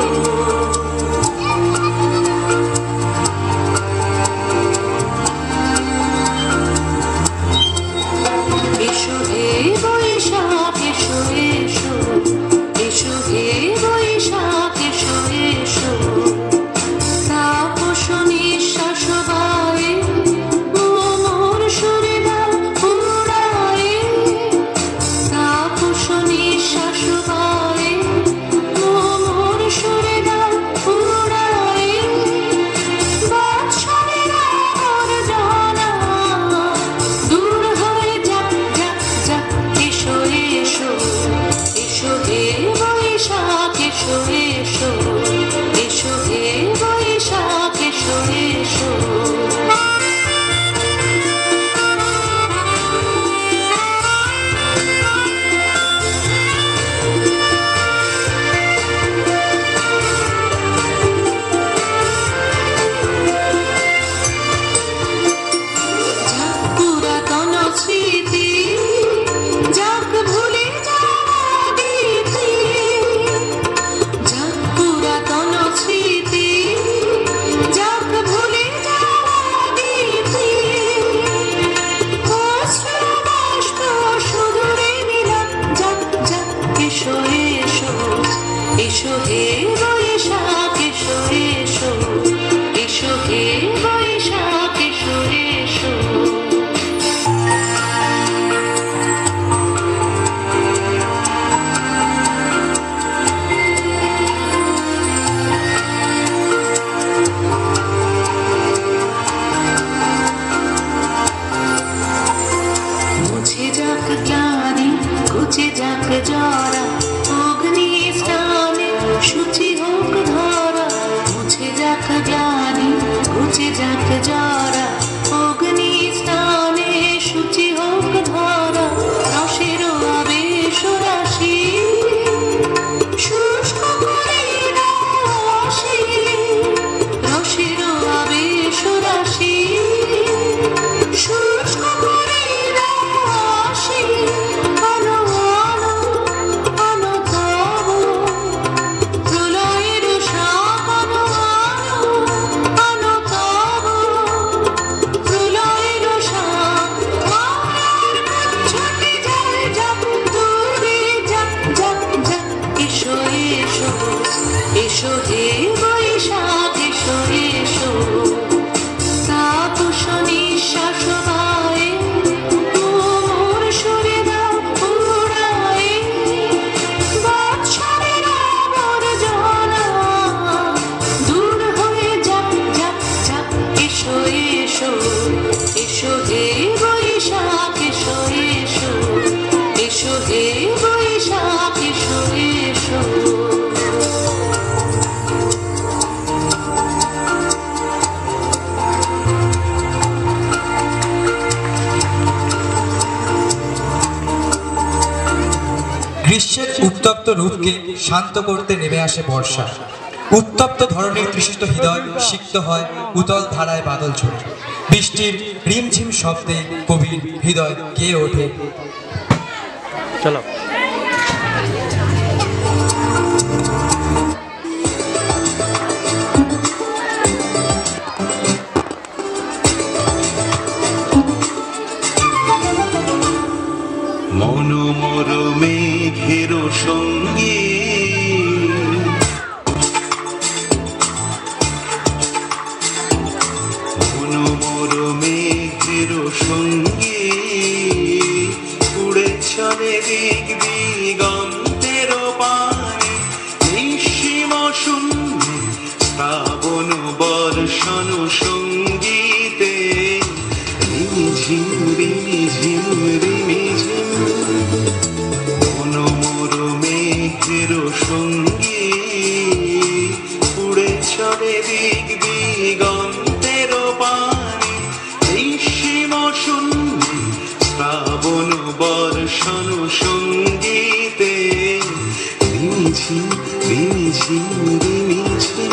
এসো হে বৈশাখ এসো এসো, এসো হে বৈশাখ এসো এসো। তাপস নিঃশ্বাস বায়ে মোর সুরে দাও উড়ায়ে, তাপস নিঃশ্বাস বায়ে মোর সুরে দাও উড়ায়ে। বৎসরের আবর্জনা দূর হয়ে যাক যাক যাক। এসো এসো, এসো হে বৈশাখ এসো এসো, এসো হে বৈশাখ এসো এসো। পুরাতন স্মৃতি যাক ভুলে যাওয়া দিতি, যাক পুরাতন স্মৃতি যাক ভুলে যাওয়া দিতি। অশ্রু বাষ্প সুদূরে বিলাপ যাক যাক। এসো এসো, এসো হে বৈশাখ এসো এসো, এসো হে বৈশাখ এসো এসো। মুছে যাক গ্লানি ঘুচে যাক জরা, অগ্নি স্নানে সূচি হোক ধরা। মুছে যাক গ্লানি ঘুচে যাক জরা, অগ্নি স্নানে সূচি হোক ধরা। রসের আবেশ রাশি শুষ্ক করে রাশি, রসের আবেশ রাশি শুষ্ক করে রাশি। আনো আনো আনো তব প্রলয়ের শাপ, আনো আনো আনো তব প্রলয়ের শাপ। মায়ার ছুটে যায় যাক দূরে যাক যাক যাক। এসো এসো, এসো হে বৈশাখ এসো এসো। তাপস নিঃশ্বাস বায়ে মোর সুরে দাও উড়ায়ে। বৎসরের আবর্জনা দূর হয়ে যাক যাক যাক। এসো এসো, এসো হে বৈশাখ এসো এসো, এসো হে বৈশাখ এসো এসো। গ্রীষ্মের উত্তপ্ত রূপকে শান্ত করতে নেমে আসে বর্ষা। উত্তপ্ত ধরনের তৃষিত হৃদয় সিক্ত হয় উতল ধারায় বাদল ঝরে। বৃষ্টির রিমঝিম শব্দে কবির হৃদয় গেয়ে ওঠে। চলো মনোমর মেঘের সঙ্গে মনোমর মেঘের সঙ্গে উড়ে চলে দিক দিগন্তের পানে। নিঃসীম শূন্যে শ্রাবণ বর্ষণ সঙ্গীতে রিমঝিম রিমঝিম শ্রাবণ বর্ষণ সঙ্গীতে রিমিঝি রিমিঝি রিমিঝি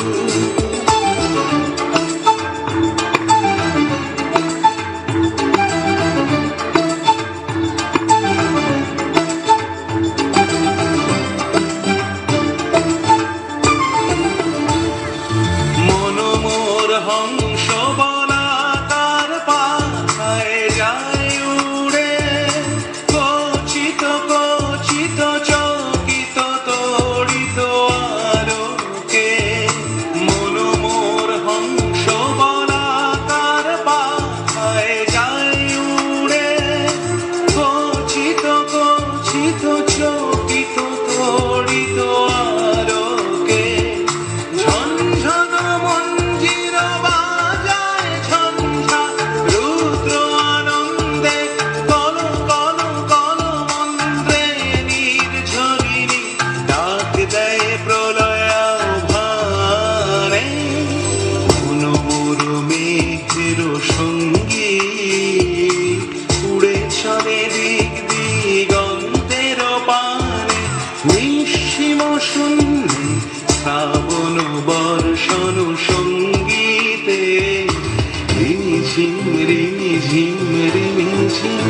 মনোমোর হংস বলাকার পাখায় যায় উড়ে কচিত কচিত চকিত তড়িত আলোকে মনোমোর হংস বলাকার পাখায় যায় উড়ে কচিত কচিত চকিত তড়িত আলোকে ঝনঝন মঞ্জির বাজায় ঝঞ্ঝা রুদ্র আনন্দে কল কল কল মন্ত্রে নির্ঝরিণী ডাক দেয় প্রলয়াভানে মনোমোর মেঘের সঙ্গী উড়ে চলে দিক দিগন্তের পানে নিঃসীম শূন্যে শ্রাবণ বর্ষণ সঙ্গীতে রিমিঝিম রিমিঝিম রিমিঝিম।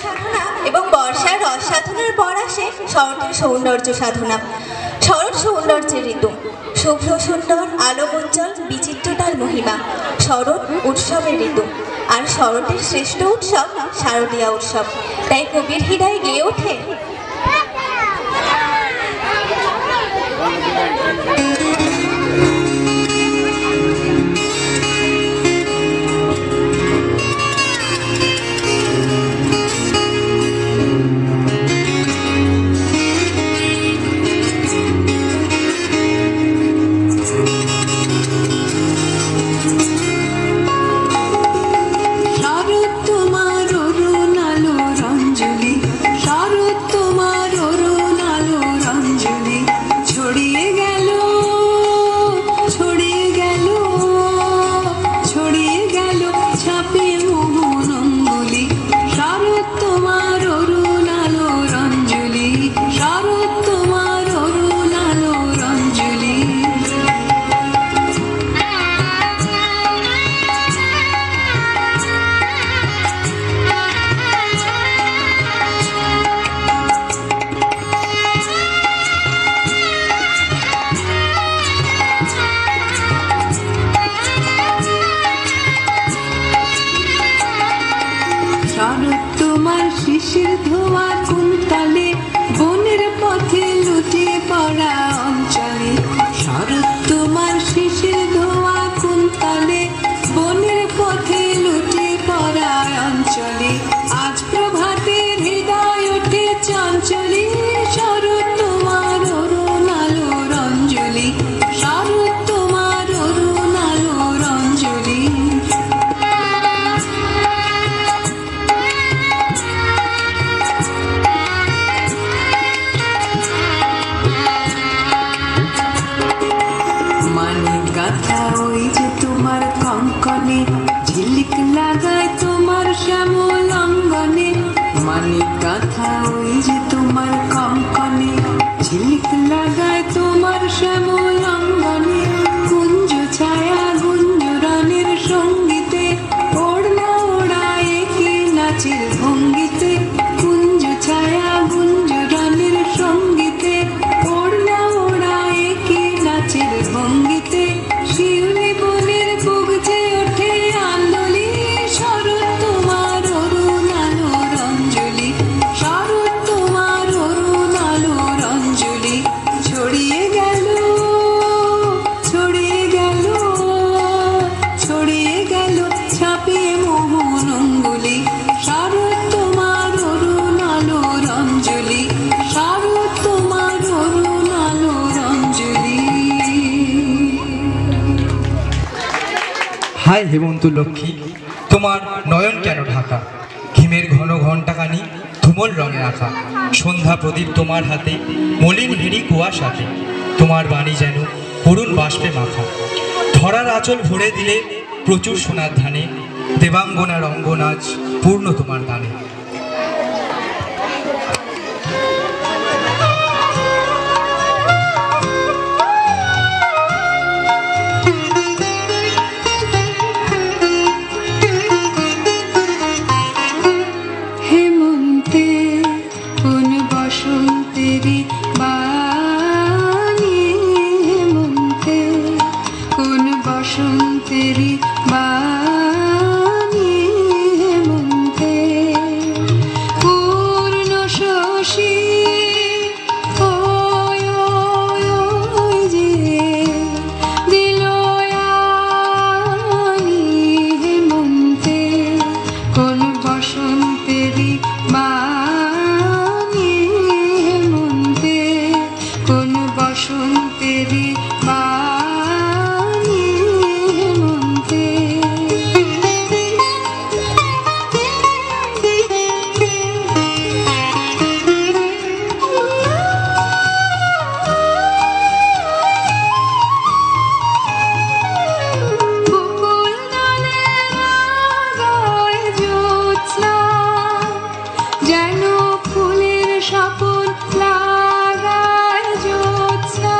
সাধনা এবং বর্ষার রস সাধনার পর আসে শরতের সৌন্দর্য সাধনা। শরৎ সৌন্দর্যের ঋতু, শুভ্র সুন্দর আলোকোজ্জ্বল বিচিত্রতার মহিমা। শরৎ উৎসবের ঋতু, আর শরতের শ্রেষ্ঠ উৎসব শারদীয়া উৎসব। তাই কবির হৃদয়ে গেয়ে ওঠে শারদ তোমার অরুণ আলো রঞ্জলি, শারদ তোমার অরুণ আলো রঞ্জলি, ছড়িয়ে গেল ছড়িয়ে গেল ছড়িয়ে গেল ছাপিয়ে মোহন অঙ্গুলি। শারদ তোমার অরুণ আলো রঞ্জলি, শারদ তোমার অরুণ আলো রঞ্জলি। শারদ তোমার শিশির ধোয়া কুন্তলে, বনের পথে লুটিয়ে পড়া অঞ্চলে। শারদ তোমার শিশির ধোয়া কুন্তলে, বনের পথে লুটিয়ে পড়া অঞ্চলে। আজ প্রভাতের হৃদয় ওঠে চঞ্চলি, শারদ তোমার অরুণ আলো রঞ্জলি, শারদ তোমার অরুণ আলো রঞ্জলি। মানিক গাথা ওই যে তোমার কঙ্কনে, ঝিলিক লাগায় তোমার শ্যামল অঙ্গনে। মানিক গাথা ওই যে তোমার কঙ্কনে, ঝিলিক লাগায় তোমার শ্যামল অঙ্গনে। কুঞ্জ ছায়া গুঞ্জরণের সঙ্গীতে, ওড়না ওড়ায় কি নাচের ভঙ্গিতে। কুঞ্জ ছায়া গুঞ্জরণের সঙ্গীতে, ওড়না ওড়ায় কি নাচের ভঙ্গিতে। শিউলি বনের বুগছে ওঠে আন্দোলি, শরৎ তোমার অরুণ আলো রঞ্জলি, শরৎ তোমার অরুণ আলো রঞ্জলি। ছড়িয়ে গেল ছড়িয়ে গেল ছড়িয়ে গেল ছাপিয়ে মোহন অঙ্গুলি। শরৎ তোমার অরুণ আলো রঞ্জলি, শরৎ তোমার অরুণ আলো রঞ্জলি। হাই হেমন্ত লক্ষ্মী, তোমার নয়ন কেন ঢাকা? ঘিমের ঘন ঘণ্টাখানি ধুমল রঙে আঁকা। সন্ধ্যা প্রদীপ তোমার হাতে, মলিন হেরি কুয়াশাতে। তোমার বাণী যেন করুণ বাষ্পে মাখা। ধরার আঁচল ভরে দিলে প্রচুর সোনার ধানে, দেবাঙ্গনার অঙ্গনাজ পূর্ণ তোমার দানে। হেমন্তে কোন বসন্তেরি বাণী, হেমন্তে কোন বসন্তেরি বাণী, হেমন্তে পূর্ণ শশী ওই ওই ওই যে দিল আনি, হেমন্তে কোন বসন্তেরি বাণী, হেমন্তে কোন বসন্তেরি বাণী, হেমন্তে বকুল দলের রাগায় জ্যোৎস্না, যেন ফুলের স্বপন লাগায় জ্যোৎস্না,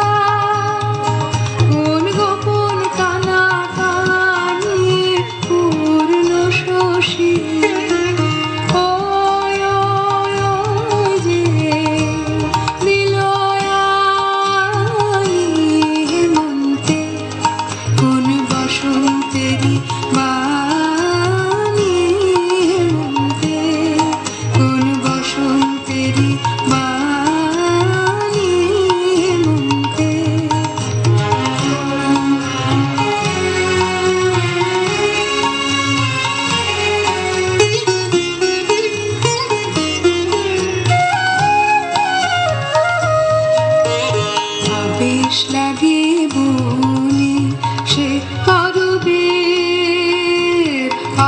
কোন গোপন কানাকানির পূর্ণ শশী ওই ওই ওই যে দিল আনি, হেমন্তে কোন বসন্তেরি বাণী, হেমন্তে কোন বসন্তেরি বাণী, হেমন্তে আবেশ লাগে বনে সে করবে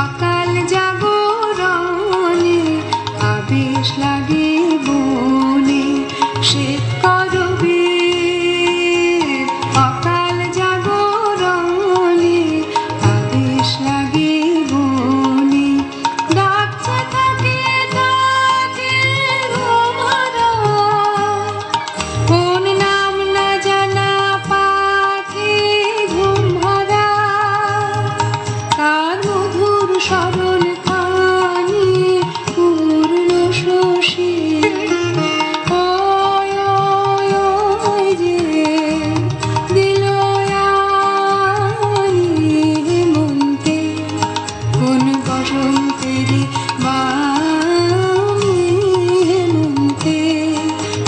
অকাল জাগরণে, আবেশ লাগে বনে সে করবে অকাল জাগরণে, আবেশ লাগে বনে ডাকছে থাকে তাকে ঘুমরা, কোন নাম না জানা পাখি ঘুম ভরা, তার মধুর স্মরণ খানি পূর্ণ শশী ওই ওই ওই যে দিল আনি, হেমন্তে কোন বসন্তেরি বাণী, হেমন্তে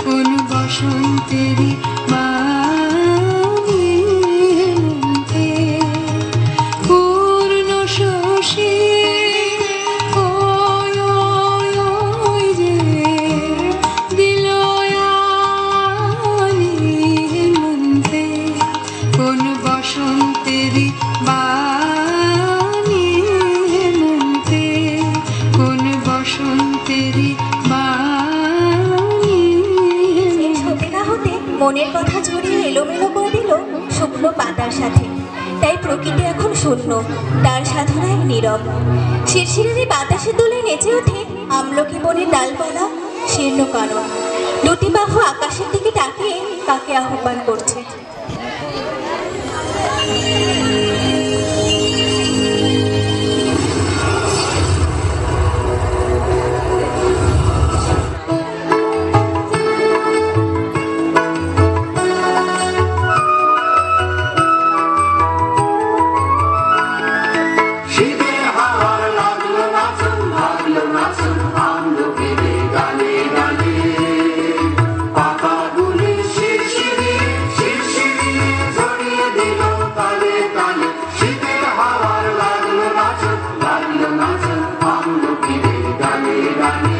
কোন বসন্তেরি বাণী, হেমন্তে পূর্ণ শশী ওই ওই ওই যে দিল আনি, হেমন্তে কোন বসন্তেরি বাণী, হেমন্তে কোন বসন্তেরি বাণী। শেষ হতে না হতে মনের কথা জড়িয়ে এলোমেলো করে দিল শুকনো পাতার সাথে। তাই প্রকৃতি এখন শূন্য, তার সাধনায় নীরব। শিরশিরের বাতাসে দুলে নেচে ওঠে আমলকি বনের ডালপালা, শীর্ণ কানন দুটি বাহু আকাশের দিকে তাকিয়ে কাকে আহ্বান করছে। শীতের হাওয়ার লাগলো নাচন, লাগলো নাচন আমলকিরে গানে গানে, পাতাগুলি শিরশিরে শিরশিরে ঝরিয়ে দিল তালে তালে। শীতের হাওয়ার লাগলো নাচন, লাগলো নাচন আমলকিরে গানে গানে।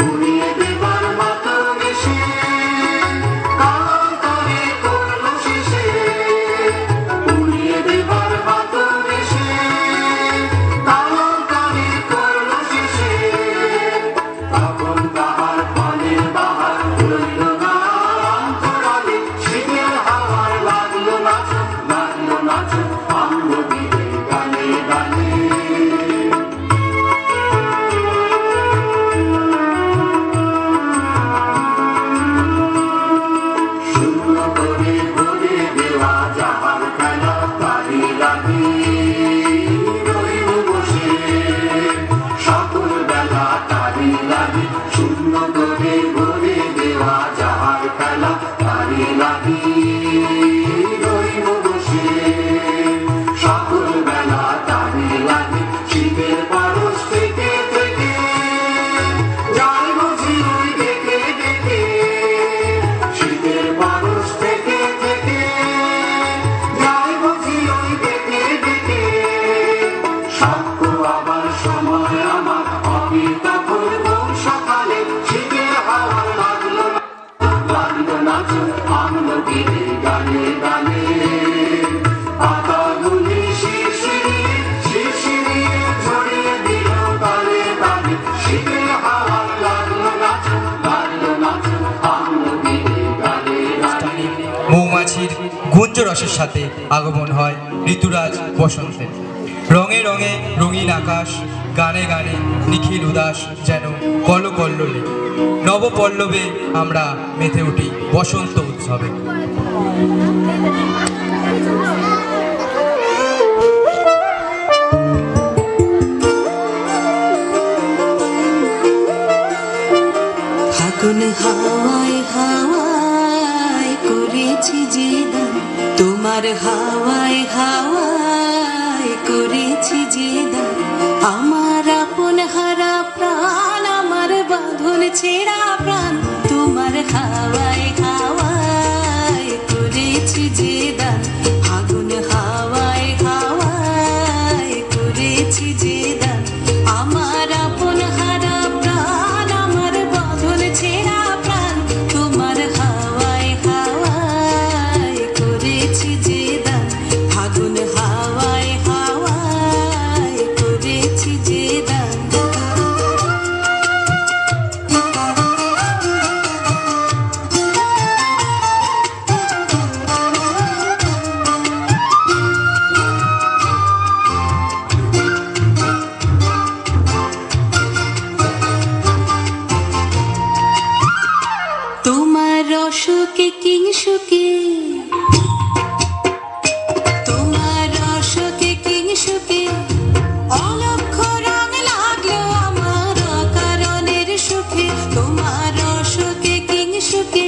উড়িয়ে দেবার মাতো মিশে রোদে ভরে দেওয়া যাহার খেলা তারি লাগি রইব বসে সকল বেলা তারি লাগে শীতের পারস থেকে থেকে যাই বুঝি ওই দেখে দেখে শীতের পারস থেকে থেকে যাই বুঝি ওই দেখে দেখে সাক্ষ্য আবার সময় আমার অবি তখন কোন সকালে শীতের হাওয়া লাগলো নাচ আমলো গিরে গানে গানে পাতাগুলি শিরশিরিয়ে শিরশিরিয়ে ঝরিয়ে দিল তালে তালে শীতের হাওয়া লাগলো নাচ আমলো গিরে গানে গানে। মৌমাছির গুঞ্জ রসের সাথে আগমন হয় ঋতুরাজ বসন্তের। রঙে রঙে রঙিন আকাশ, গানে গানে নিখিল উদাস যেন কলকল্লোলে। নবপল্লবে আমরা মেতে উঠি বসন্ত উৎসবে। ফাগুন হাওয়ায় হাওয়ায় করেছি যে দান, তোমার হাওয়ায় হাওয়ায় করেছি যে দান। আমার আপন হারা প্রাণ, আমার বাঁধন ছেঁড়া প্রাণ, তোমার হাওয়ায় হাওয়ায় করেছি যে দান। ফাগুন হাওয়ায় হাওয়ায় করেছি যে দান। আমার আপন হারা প্রাণ, আমার বাঁধন ছেঁড়া প্রাণ, তোমার হাওয়ায় হাওয়ায় করেছি যে দান। ফাগুন হাওয়ায় হাওয়ায় করেছি যে দান। তোমার রসকে কিংসুকে, তোমার রসকে কিংসুকে অলক্ষ রং লাগলো আমার অকারণের সুখে। তোমার রসকে কিংসুকে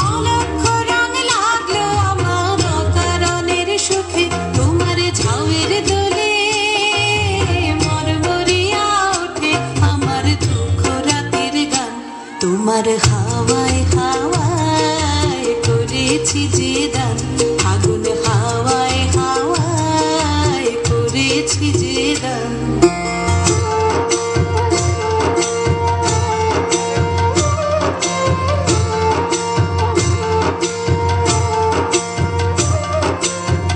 অলক্ষ রং লাগলো আমার অকারণের সুখে। তোমার ঝাউয়ের দোলে মরমরিয়া ওঠে আমার দুঃখ রাতের গান। তোমার হাওয়ায় হাওয়ায় করেছি যে দান। ফাগুন হাওয়ায় হাওয়ায় করেছি যে দান।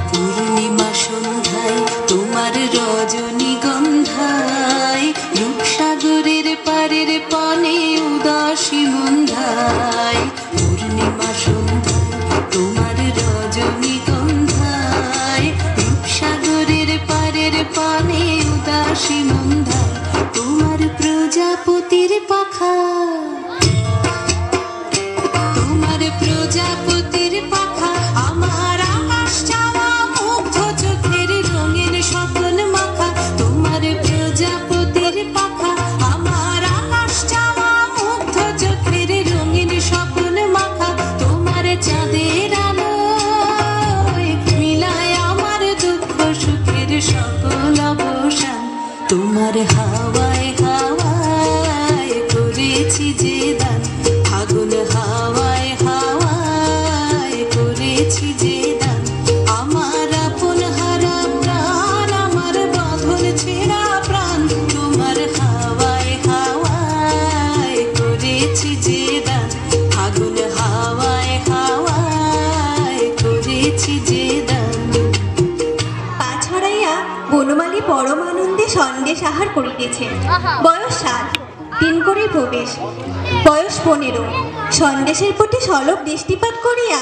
পূর্ণিমা সন্ধ্যায় তোমার রজনীগন্ধায় রূপসাগরের পারের পানে উদাসী মন্ধায়। পূর্ণিমা সন্ধ্যায় তোমার রজনীগন্ধায় রূপসাগরের পারের পানে উদাসী মন্ধায়। তোমার প্রজাপতির পাখা, তোমার প্রজাপতির পাখা আমার আকাশ চাওয়া মুগ্ধ চোখের রঙের স্বপ্ন মাখা। তোমার প্রজাপতির পাখা আমার আকাশ চাওয়া মুগ্ধ চোখের রঙিন স্বপ্ন মাখা। তোমার চাঁদের আলোয় মিলায় আমার দুঃখ সুখের সকল অবসান। তোমার হাওয়ায় হাওয়ায় করেছি যে দান। ফাগুন হাওয়ায় হাওয়ায় করেছি যে দান। আমার আপন হারা প্রাণ, আমার বাঁধন ছেঁড়া প্রাণ, তোমার হাওয়ায় হাওয়ায় করেছি যে দান। ফাগুন হাওয়ায় হাওয়ায় করেছি যে দান। পা ছড়াইয়া বনমালী পরম আনন্দে সন্দেশ আহার করিতেছে। বয়স 7, 3 করে প্রবেশ। বয়স 15, সন্দেশের প্রতি সলভ দৃষ্টিপাত করিয়া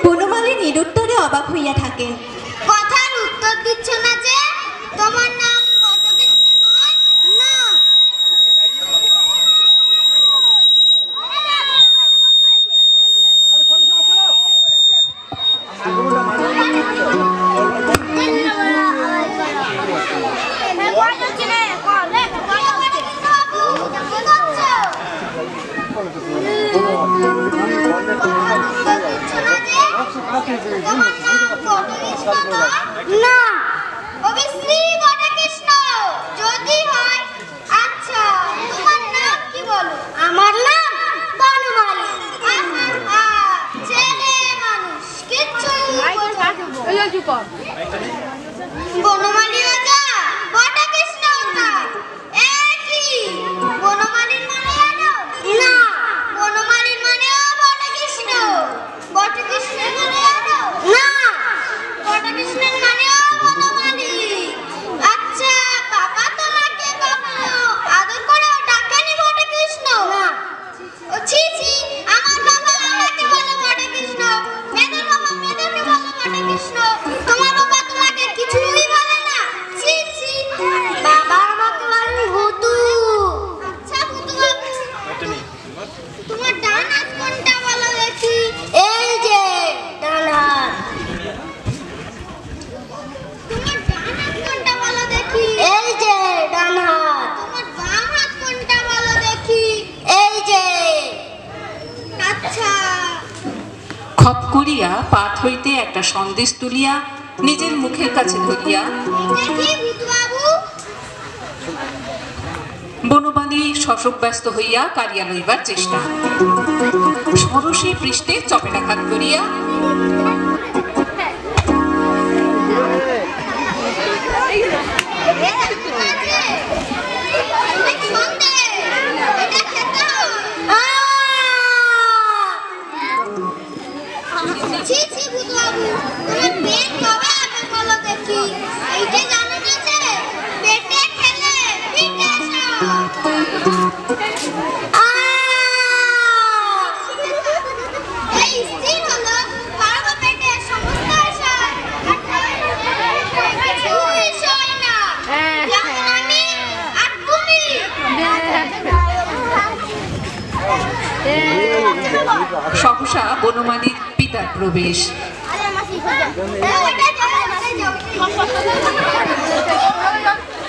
বনমালী নিরুত্তরে অবাক হইয়া থাকেন। কথার উত্তর দিচ্ছ না যে? তোমার নাম বটকৃষ্ণ নয়? না। পাত হইতে একটা সন্দেশ তুলিয়া নিজের মুখের কাছে ধরিয়া বনমালী শশব্যস্ত হইয়া কারিয়া লইবার চেষ্টা, সরসে পৃষ্ঠে চপেটাঘাত করিয়া সহসা বনমালীর পিতার প্রবেশ।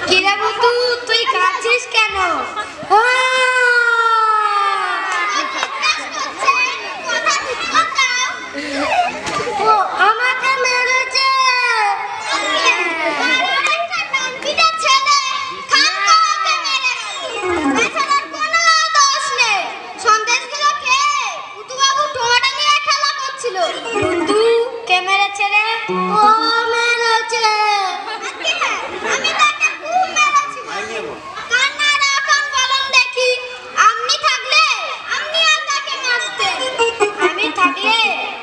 কিরে বন্ধু, তুই কাঁদছিস কেন? আমাকে মেরেছে। কে মেরেছে রে? ও মেরেছে। আমি তাকে খুব মেরেছি। কান্নার এখন বলুন দেখি, আপনি থাকলে আপনি আর তাকে মারতেন। আমি থাকলে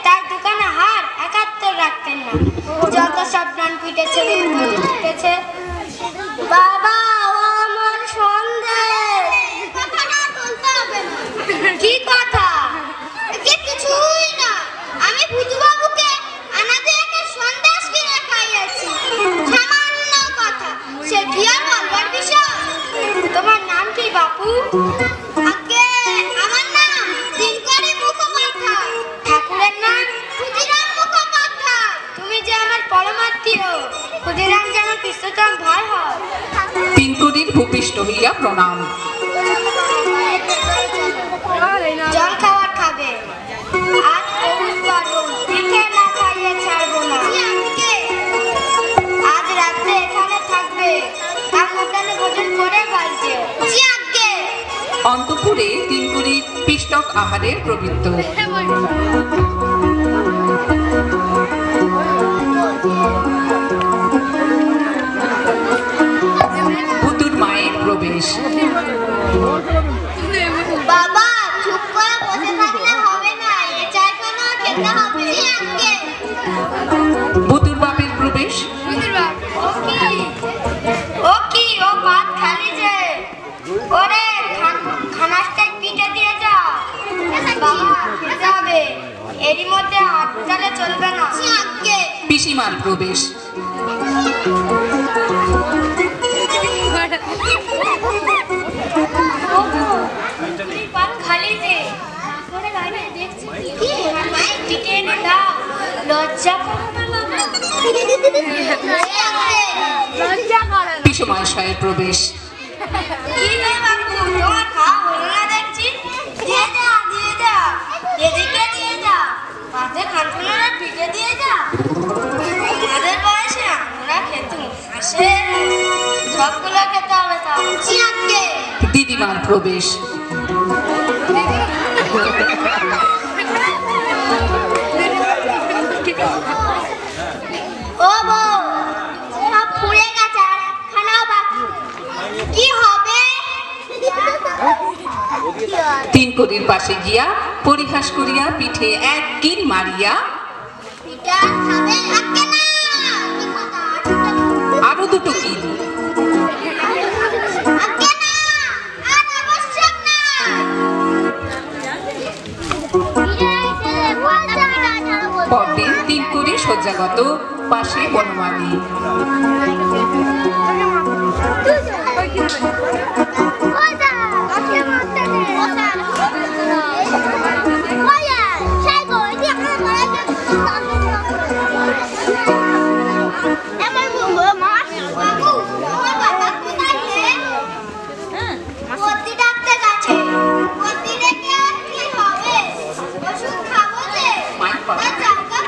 তার দোকানে হার 71 রাখতেন না। যত সব ডান পিটেছে পিটেছে। বাবা, ও আমার সন্দেশ। কথাটা বলতে হবে না। কি কথা? কিছুই না। আমি ভূতবাবুকে আনাতে একটা সন্দেশ কিনে খাইয়েছি। সামান্য কথা, সে কি আর বলবার বিষয়? তোমার নাম কি বাপু? আগে আমার নাম দিনকরি মুখোপাধ্যায়। ঠাকুরের নাম ক্ষুদিরাম মুখোপাধ্যায়। তুমি যে আমার পরমাত্মীয়, ক্ষুদিরাম যেন কৃষ্ণচন্দ্র ভাই হয়। দিনকরির ভূপিষ্ঠ হইয়া প্রণাম। জল খাবার খাবে। আজ পৌষ পার্বণ, পিঠে না খাইয়ে ছাড়বো না। আজ রাত্রে এখানে থাকবে, তার মধ্যে ভোজন করে বাড়িতে। অন্তঃপুরে দিনকরির পিষ্টক আহারের প্রবৃত্ত। ভূতুর মায়ের প্রবেশ। বাবা, চুপ করে বসে থাকলে হবে না, এ চায়খানা খেতে হবে। ভূতুর বাপের প্রবেশ। ও কি, ও ভাত খালি যে। ওরে খানাসটা পিঠে দিয়ে যা। বাবা, খেতে হবে। এরই মধ্যে হাত চালে চলবে না। পিসিমার প্রবেশ। খালি যে পিঠে এনে দাও। লজ্জা পিসমশয়ের প্রবেশ। কি রে বাবু, তোমার খাওয়া হলো না দেখছি। দিয়ে যা, দিয়ে যা, এদিকে দিয়ে যা। পাতে খানখানা পিঠে দিয়ে যা। আমাদের বয়সে আমরা খেতুম হাসে, সবগুলো খেতে হবে। তাও দিদিমার প্রবেশ। ও বউ, সব ফুলে গেছে, খানাও বাকি। কি হবে? দিনকরির পাশে গিয়া পরিহাস করিয়া পিঠে এক কিল মারিয়া পিঠা খাবে আজকে না। আরো দুটো কিল। আজকে না, আর আবশ্যক না। পরদিন দিনকরি শয্যাগত, পাশে বনমালী। ওষুধ খাবো যে, জায়গা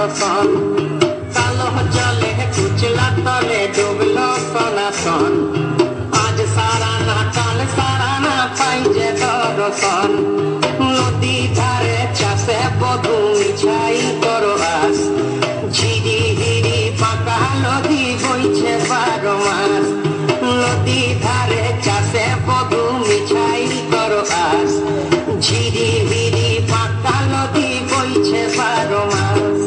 দর্শন কালো জলে কুচলা তলে ডুবলো সনাতন আজ সারা না কাল সারা না পাই যে দর্শন নদী ধারে চাষে বধু মিছাই করো আস ঝিরি হিরি পাকা নদী বইছে 12 মাস নদী ধারে চাষে বধু মিছাই করো আস ঝিরি হিরি পাকা নদী বইছে 12 মাস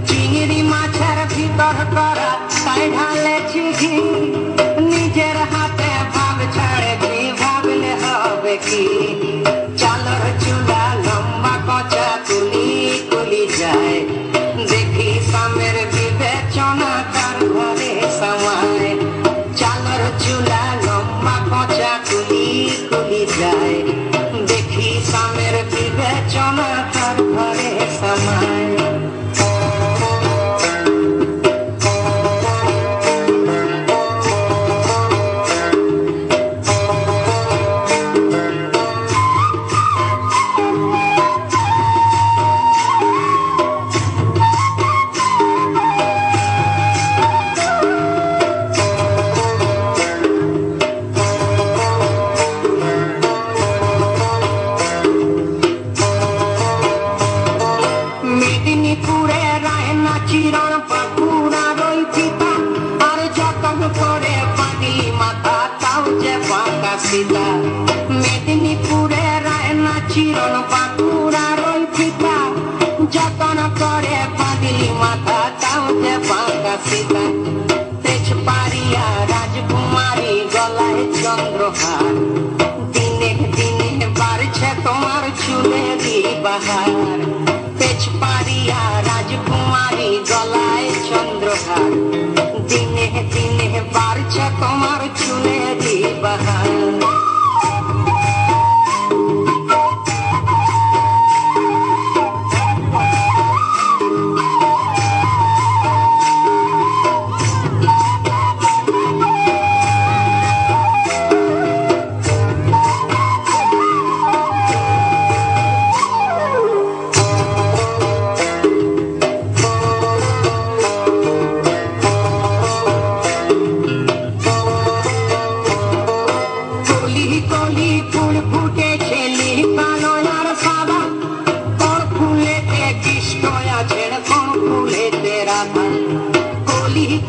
চিংড়ি মাছের ভিতর করা তাই ঢালেছি ঘি নিজের হাতে ভাব ছাড়েছি ভাবলে হবে কি চালর চুলা লম্বা কচা তুলি তুলি যায় দেখি সামের বিবেচনা তার ঘরে সমায় চালর চুলা লম্বা কচা তুলি তুলি যায় দেখি সামের বিবেচনা তার ঘরে সমায় মেদিনীপুরে রায়না চিরণ বাঁকুড়া রই পিতা আর যতন করে পাগলি মাথা তাও যে বাঁকা সীতা মেদিনীপুরে রায়না চিরণ বাঁকুড়া রই পিতা যতন করে পাগলি মাথা তাও যে বাঁকা সীতা তেজপাড়িয়া রাজকুমারী গলায় চন্দ্রহার দিনে দিনে বাড়ছে তোমার চুলেরই বাহার তেজপাড়িয়া রাজকুমারী গলায় চন্দ্রহার দিনে দিনে বাড়ছে তোমার চুলেরই বাহার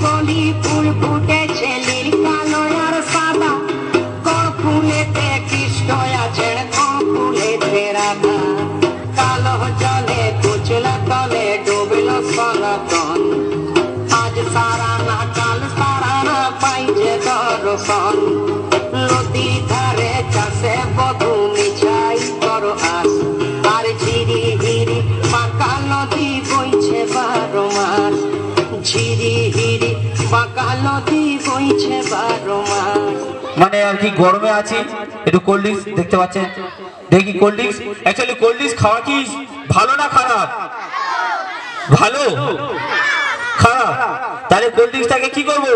কলি ফুল ফুটেছে নীল কালো আর সাদা কোন ফুলেতে কৃষ্ণ আছেন কোন ফুলেতে রাধা কালো জলে কুচলা তলে ডুবলো সনাতন আজ সারা না কাল সারা না পাইছে দর্শন নদী ধারে চাষে বধু মিছাই করো আস আর ঝিরি হিরি পাকা নদী বইছে 12 মাস ঝিরি হিরি পাকা নদী বইছে 12 মাস মানে আর কি গরমে আছি একটু কোল্ড ড্রিঙ্কস দেখতে পাচ্ছেন দেখি cold drinks actually cold drinks খাওয়া কি ভালো না খারাপ ভালো খারাপ তাহলে কোল্ড ড্রিঙ্কসটাকে কি করবো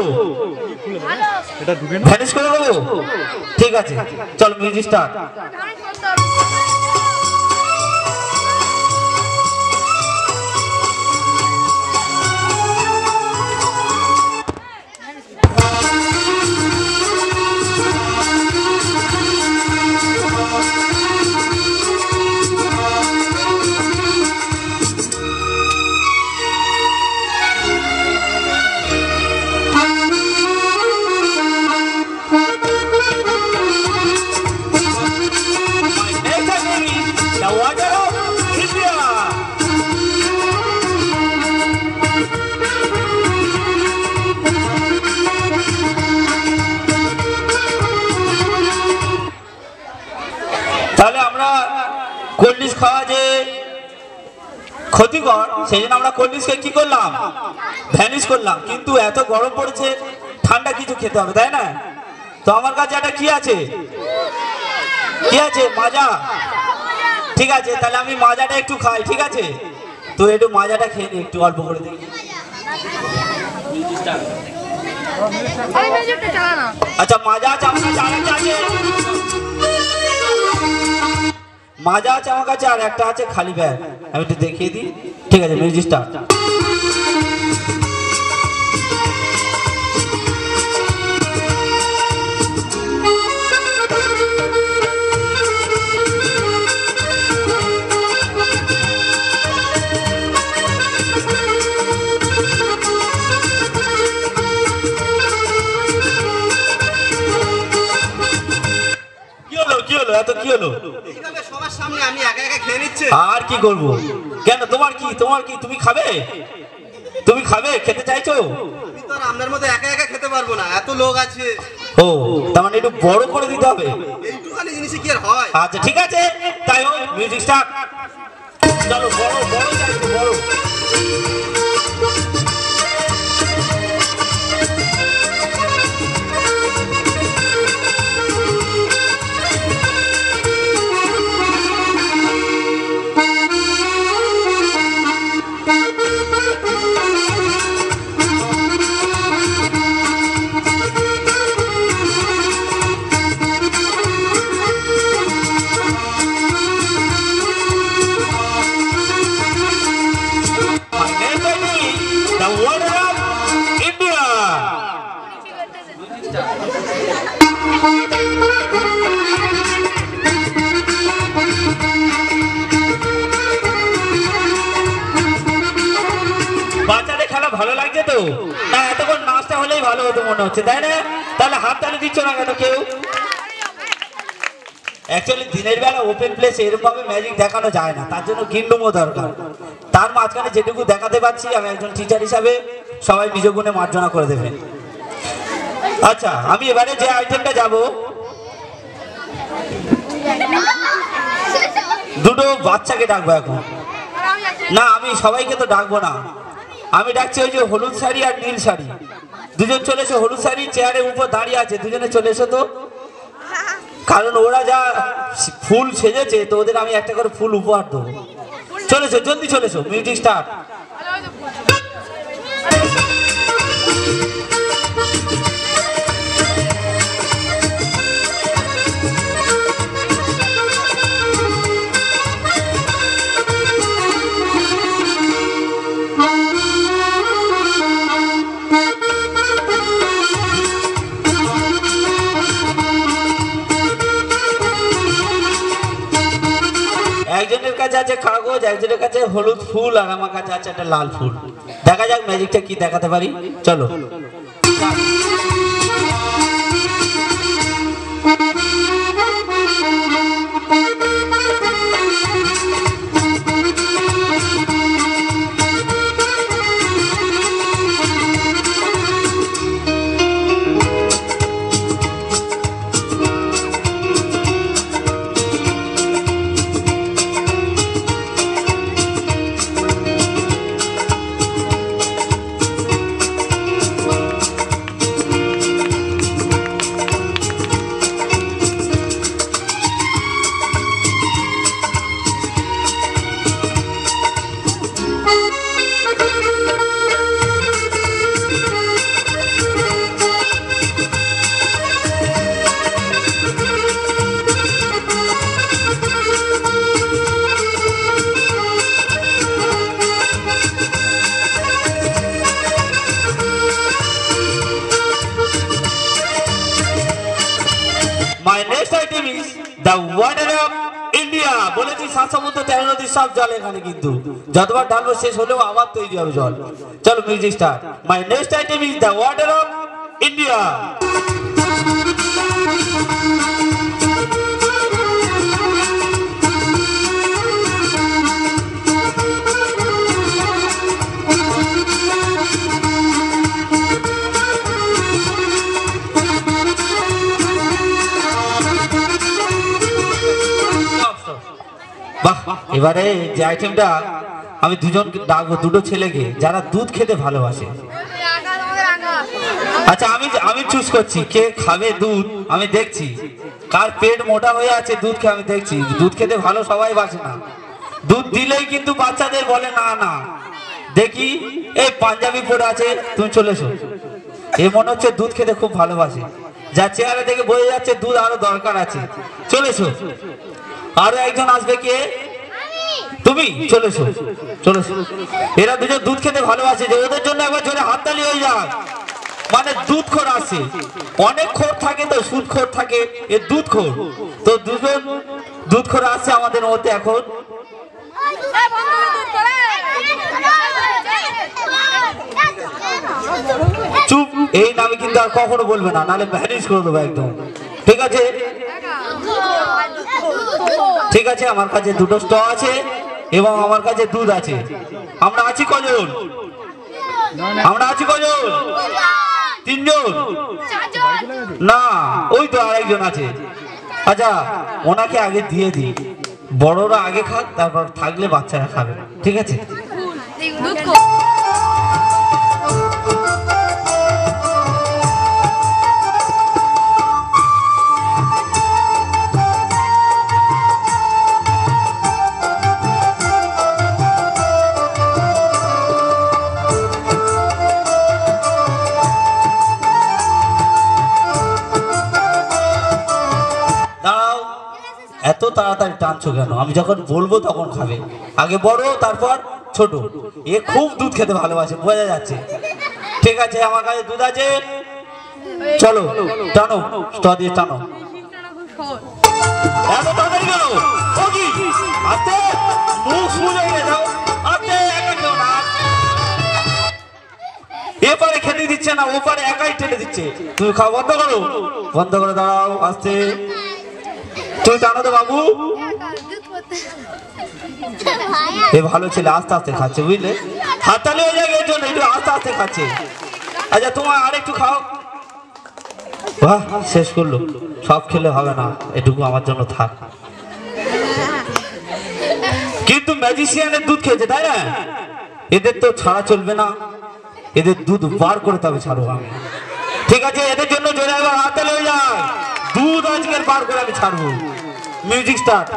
ভ্যানিশ করে দেবো ঠিক আছে চল মিউজিক স্টার্ট ক্ষতিকর, সেই জন্য আমরা কোল্ড ড্রিঙ্কসকে কি করলাম, ভ্যানিশ করলাম। কিন্তু এত গরম পড়েছে, ঠান্ডা কিছু খেতে হবে, তাই না? তো আমার কাছে একটা কি আছে, কি আছে, মাজা। ঠিক আছে, তাহলে আমি মাজাটা একটু খাই, ঠিক আছে? তো একটু মাজাটা খেয়ে নি, একটু অল্প করে দেখি। আচ্ছা, মাজা আছে আমার কাছে, আরেকটা আছে মাজা আছে আমার কাছে, আর একটা আছে খালি ব্যাগ। আমি একটু দেখিয়ে দিই, ঠিক আছে? Music start. এত কি হলো? সবার সামনে আমি একা একা খেয়ে নিচ্ছি। আর কি করব? কেন, তোমার কি, তুমি খাবে? তুমি খাবে, খেতে চাইছো? আমি তো আর আপনার মতো একা একা খেতে পারবো না, এত লোক আছে। ও, তার মানে একটু বড় করে দিতে হবে। এইটুখানি জিনিসে কি আর হয়? আচ্ছা ঠিক আছে, তাই হোক, মিউজিক স্টার্ট। চলো, বড় বড় চাইছো, বড়। বাচ্চাদের খেলা ভালো লাগছে তো? না, এতক্ষণ নাচটা হলেই ভালো হতো মনে হচ্ছে, তাই না? তাহলে হাত তালি দিচ্ছ না কেন কেউ? অ্যাকচুয়ালি দিনের বেলা ওপেন প্লেস এরকম ভাবে ম্যাজিক দেখানো যায় না, তার জন্য গিন্ডুমও দরকার। তার মাঝখানে যেটুকু দেখাতে পাচ্ছি, আমি একজন টিচার হিসাবে সবাই নিজ গুণে মার্জনা করে দেবেন। আচ্ছা, আমি এবারে যে আইটেমটা যাব, দুটো বাচ্চাকে ডাকবো এখন। না, আমি সবাইকে তো ডাকবো না, আমি ডাকছি ওই যে হলুদ শাড়ি আর নীল শাড়ি, দুজন চলে এসো। হলুদ শাড়ি চেয়ারের উপর দাঁড়িয়ে আছে, দুজনে চলে এসো তো। কারণ ওরা যা ফুল সেজেছে, তো ওদের আমি একটা করে ফুল উপহার দেবো। চলে এসো, জলদি চলে এসো, মিউজিক স্টার্ট। একজনের কাছে আছে কাগজ, একজনের কাছে হলুদ ফুল, আর আমার কাছে আছে একটা লাল ফুল। দেখা যাক ম্যাজিকটা কি দেখাতে পারি, চলো। My next item is the water of India. বলেছি 7 সমুদ্র 13 নদী সব জল এখানে, কিন্তু যতবার ঢালবো শেষ হলেও আবার তৈরি হবে জল। চলো music start. My next item is the water of India. বাহ, এবারে যে আইটেমটা আমি দুজনকে ডাকবো, দুটো ছেলেকে যারা দুধ খেতে ভালোবাসে। আচ্ছা আমি চুজ করছি কে খাবে দুধ। আমি দেখছি কার পেট মোটা হয়ে আছে দুধ খেয়ে। আমি দেখছি দুধ খেতে ভালো সবাই বাসে না, দুধ দিলেই কিন্তু বাচ্চাদের বলে না না। দেখি এই পাঞ্জাবি পরে আছে, তুমি চলে এসো। এ মনে হচ্ছে দুধ খেতে খুব ভালোবাসে, যা চেহারা দেখে বোঝা যাচ্ছে দুধ আরো দরকার আছে। চলে এসো। আরো একজন আসবে কে? তুমি চলে এসো, চলে এসো। এরা দুজন দুধ খেতে ভালোবাসে, যে ওদের জন্য একবার জোরে হাততালি হয়ে যায়। মানে দুধ খোর আসে, অনেক খোর থাকে তো, সুদ খোর থাকে, এ দুধ খোর। তো দুজন দুধ খোর আসছে আমাদের মধ্যে এখন। চুপ, এই নামে কিন্তু আর কখনো বলবে না, নাহলে ভ্যানিশ করে দেবো একদম। ঠিক আছে, ঠিক আছে। আমার কাছে দুটো স্ট আছে এবং আমার কাছে দুধ আছে। আমরা আছি কজন? আমরা আছি কজন? তিনজন না, ওই তো আরেকজন আছে। আচ্ছা ওনাকে আগে দিয়ে দিই, বড়রা আগে খাক, তারপর থাকলে বাচ্চারা খাবে। ঠিক আছে? এত তাড়াতাড়ি টানছো কেন? আমি যখন বলবো তখন খাবে। আগে বড় তারপর ছোট। এ খুব দুধ খেতে ভালোবাসে, বোঝা যাচ্ছে। ঠিক আছে, আমার কাছে দুধ আছে। চলো টানো, স্ট দিয়ে টানো। এত তাড়াতাড়ি কেন? ও কি আস্তে, মুখ সুজে গিয়ে যাও। আস্তে, একা কেউ না। এপারে খেতে দিচ্ছে না, ওপারে একাই টেনে দিচ্ছে। তুমি খাওয়া বন্ধ করো, বন্ধ করে দাঁড়াও। আস্তে, তুই জানো তো বাবু, এ ভালো ছেলে, আস্তে আস্তে খাচ্ছে, বুঝলে? হাততালি হয়ে যাবে এর জন্য, একটু আস্তে আস্তে খাচ্ছে। আচ্ছা তোমার আর একটু খাও। বাহ, শেষ করলো। সব খেলে হবে না, এটুকু আমার জন্য থাক। কিন্তু ম্যাজিশিয়ানের দুধ খেয়েছে, তাই না? এদের তো ছাড়া চলবে না, এদের দুধ বার করে তবে ছাড়বো আমি। ঠিক আছে, এদের জন্য জোরে একবার হাততালি হয়ে যায়। দুধ আজকের বার করে আমি ছাড়বো। Music start.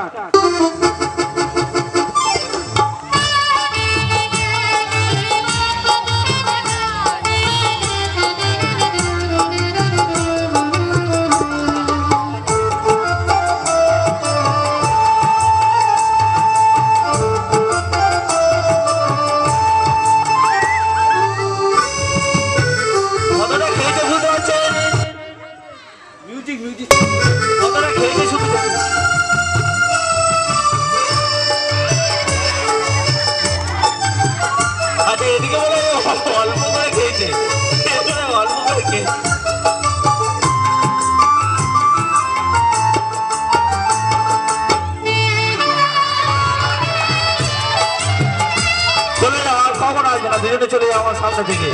চলে যাও আমার সামনে থেকে।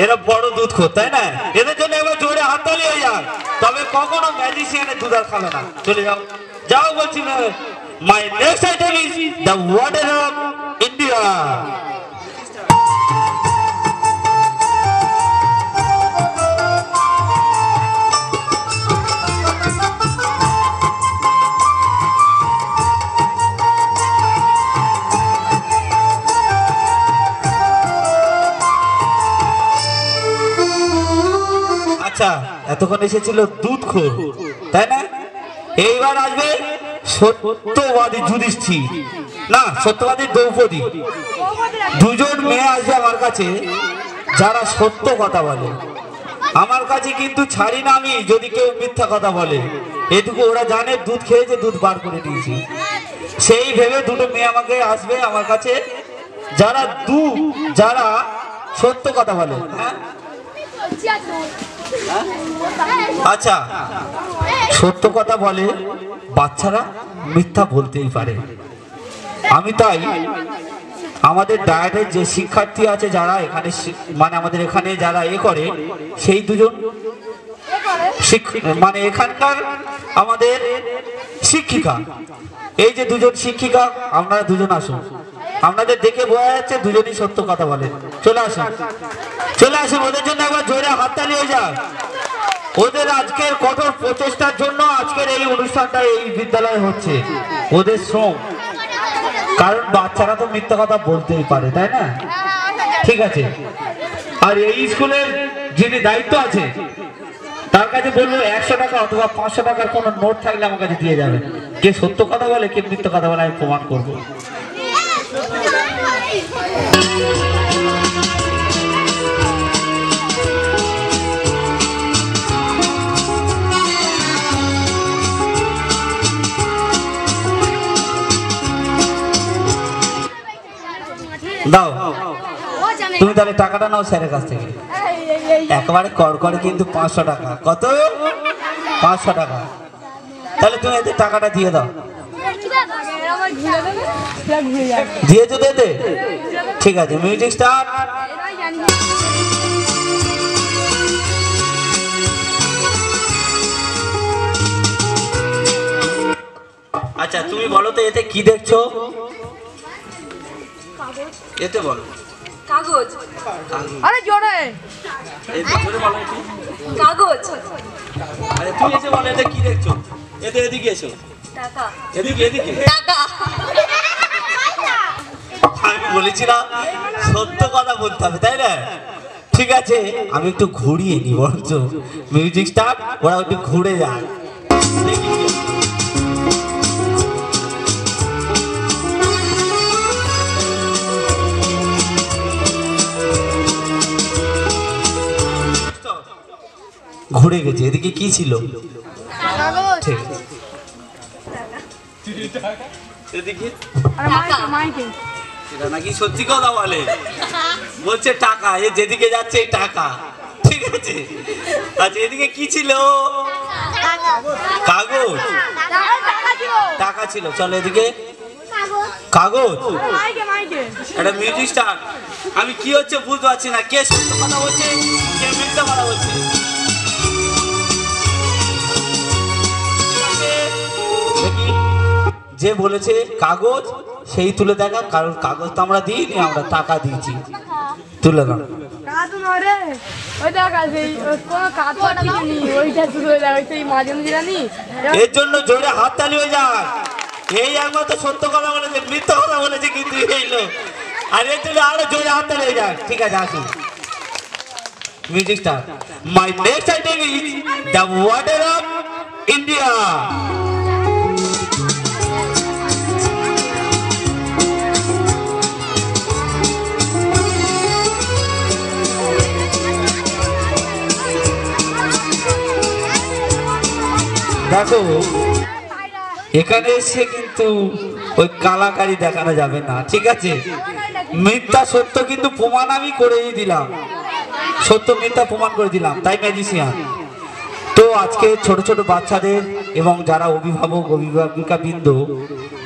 এরা বড় দুধ খোর, তাই না? এদের জন্য এবার জোরে হাততালি হয়ে যায়, তবে কখনো ম্যাজিশিয়ানের দুধ আর খাবে না। চলে যাও, যাও বলছি। My next item is the water of India. এতক্ষণ এসেছিল দুধ খোর, তাই না? এইবার আসবে সত্যবাদী যুধিষ্ঠির, না সত্যবাদী দ্রৌপদী। দুজন মেয়ে আসবে আমার কাছে যারা সত্য কথা বলে। আমার কাছে কিন্তু ছাড়ি না আমি যদি কেউ মিথ্যা কথা বলে। এটুকু ওরা জানে, দুধ খেয়েছে, দুধ বার করে দিয়েছি। সেই ভেবে দুটো মেয়ে আমাকে আসবে আমার কাছে যারা সত্য কথা বলে। হ্যাঁ আচ্ছা, সত্য কথা বলে, বাচ্চারা মিথ্যা বলতেই পারে। আমি তাই আমাদের ডায়েটের যে শিক্ষার্থী আছে যারা এখানে, মানে আমাদের এখানে যারা করে, সেই দুজন মানে এখানকার আমাদের শিক্ষিকা, এই যে দুজন শিক্ষিকা, আপনারা দুজন আসুন। আপনাদের দেখে বোঝা যাচ্ছে দুজনই সত্য কথা বলেন। চলে আসুন, চলে আসুন, ওদের জন্য একবার জোরে হাততালি হয়ে যাক। ওদের আজকের কঠোর প্রচেষ্টার জন্য আজকের এই অনুষ্ঠানটা এই বিদ্যালয়ে হচ্ছে, ওদের শ্রম। কারণ বাচ্চারা তো মিথ্যা কথা বলতেই পারে, তাই না? ঠিক আছে। আর এই স্কুলের যিনি দায়িত্ব আছে তার কাছে বলবো 100 টাকা অথবা 500 টাকার কোনো নোট থাকলে আমার কাছে দিয়ে যাবে। কে সত্য কথা বলে কে মিথ্যা কথা বলে আমি প্রমাণ করবো। দাও, তুমি তাহলে টাকাটা নাও স্যারের কাছ থেকে। একবারে কর করে কিন্তু 500 টাকা। কত? 500 টাকা। তাহলে তুমি এতে টাকাটা দিয়ে দাও। দিয়েছো দিতে? ঠিক আছে, মিউজিক স্টার্ট। আচ্ছা তুমি বলো তো এতে কি দেখছো? এতে বলো। কাগজ। আরে জোরে। এই জোরে বলো একটু। কাগজ। আরে তুমি এসে বলো এতে কি দেখছো? এতে এদিকে এসো। টাকা। এদিকে এদিকে। টাকা। আমি বলেছি না সত্য কথা বলতে হবে, তাই না? ঠিক আছে, আমি একটু ঘুরিয়ে নি বরঞ্চ। Music start. ওরা একটু ঘুরে যায়। ঘুরে গেছে। এদিকে কি ছিল? ঠিক আছে। এদিকে এটা নাকি সত্যি কথা বলে, বলছে টাকা। এ যেদিকে যাচ্ছে এই টাকা। ঠিক আছে। আচ্ছা এদিকে কি ছিল? কাগজ। টাকা ছিল। চলো এদিকে কাগজ। একটা মিউজিক স্টার্ট। আমি কি হচ্ছে বুঝতে পারছি না, কে সত্য কথা বলছে কে মিথ্যা কথা বলছে। যে বলেছে কাগজ সেই তুলে দেখা, কারণ কাগজ তো আমরা দিইনি, আমরা টাকা দিয়েছি। তুলে দাও। এর জন্য জোরে হাততালি হয়ে যাক। এই একমাত্র সত্য কথা বলেছে, মিথ্যা কথা বলেছে কিন্তু এইলো। আর এর জন্য আরো জোরে হাততালি হয়ে যাক। ঠিক আছে, আসুন। Music start. My next item is the water of India. দেখো এখানে এসে কিন্তু ওই কালাকারি দেখানো যাবে না, ঠিক আছে? মিথ্যা সত্য কিন্তু প্রমাণ আমি করেই দিলাম, সত্য মিথ্যা প্রমাণ করে দিলাম, তাই ম্যাজিশিয়ান। তো আজকে ছোট ছোট বাচ্চাদের এবং যারা অভিভাবক অভিভাবিকা বৃন্দ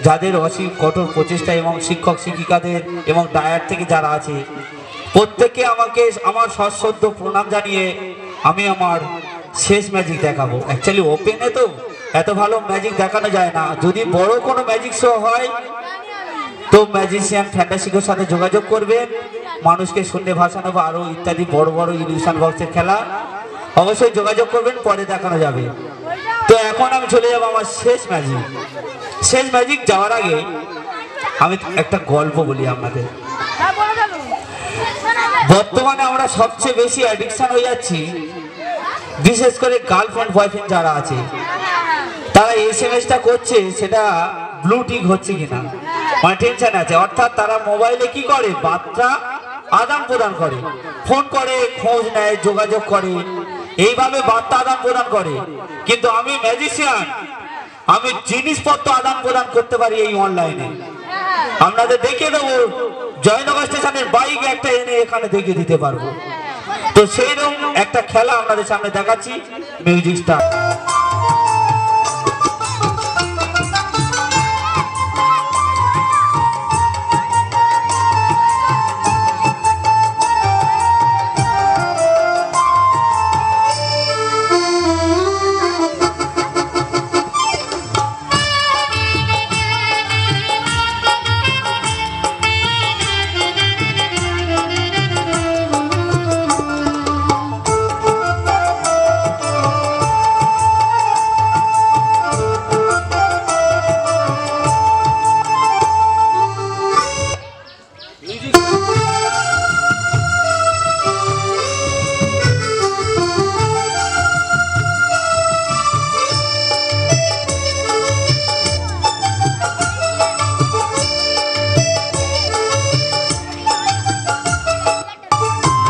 যাদের অসীম কঠোর প্রচেষ্টা এবং শিক্ষক শিক্ষিকাদের এবং ডায়ার থেকে যারা আছে প্রত্যেককে আমাকে আমার সশ্রদ্ধ প্রণাম জানিয়ে আমি আমার শেষ ম্যাজিক দেখাবো। অ্যাকচুয়ালি ওপেনে তো এত ভালো ম্যাজিক দেখানো যায় না। যদি বড় কোনো ম্যাজিক শো হয় তো ম্যাজিশিয়ান ফ্যান্টাসিকের সাথে যোগাযোগ করবেন। মানুষকে শূন্যে ভাসানো বা আরও ইত্যাদি বড় বড় ইলিউশন বক্সের খেলা অবশ্যই যোগাযোগ করবেন, পরে দেখানো যাবে। তো এখন আমি চলে যাব আমার শেষ ম্যাজিক। শেষ ম্যাজিক যাওয়ার আগে আমি একটা গল্প বলি আপনাদের। বর্তমানে আমরা সবচেয়ে বেশি অ্যাডিকশন হয়ে যাচ্ছি, বিশেষ করে গার্লফ্রেন্ড বয়ফ্রেন্ড যারা আছে তারা এসএমএসটা করছে সেটা ব্লু টিক হচ্ছে কিনা, মানে টেনশন আছে। অর্থাৎ তারা মোবাইলে কি করে, বার্তা আদান প্রদান করে, ফোন করে, খোঁজ নেয়, যোগাযোগ করে, এইভাবে বার্তা আদান প্রদান করে। কিন্তু আমি ম্যাজিশিয়ান, আমি জিনিসপত্র আদান প্রদান করতে পারি এই অনলাইনে। আপনাদের দেখিয়ে দেবো, জয়নগর স্টেশনের বাইক একটা এনে এখানে দেখিয়ে দিতে পারবো। তো সেইরকম একটা খেলা আপনাদের সামনে দেখাচ্ছি। Music start.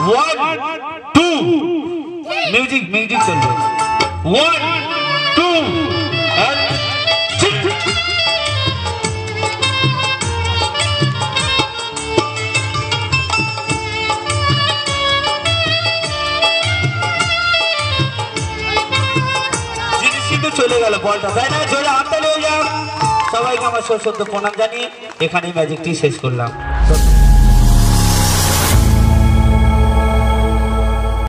1 2 মিউজিক চলবে 1 2 and চলে গেল বলটা, তাই না? জোরে হাততালি হয়ে যাক। সবাইকে আমার সশ্রদ্ধ প্রণাম জানিয়ে এখানেই ম্যাজিকটি শেষ করলাম।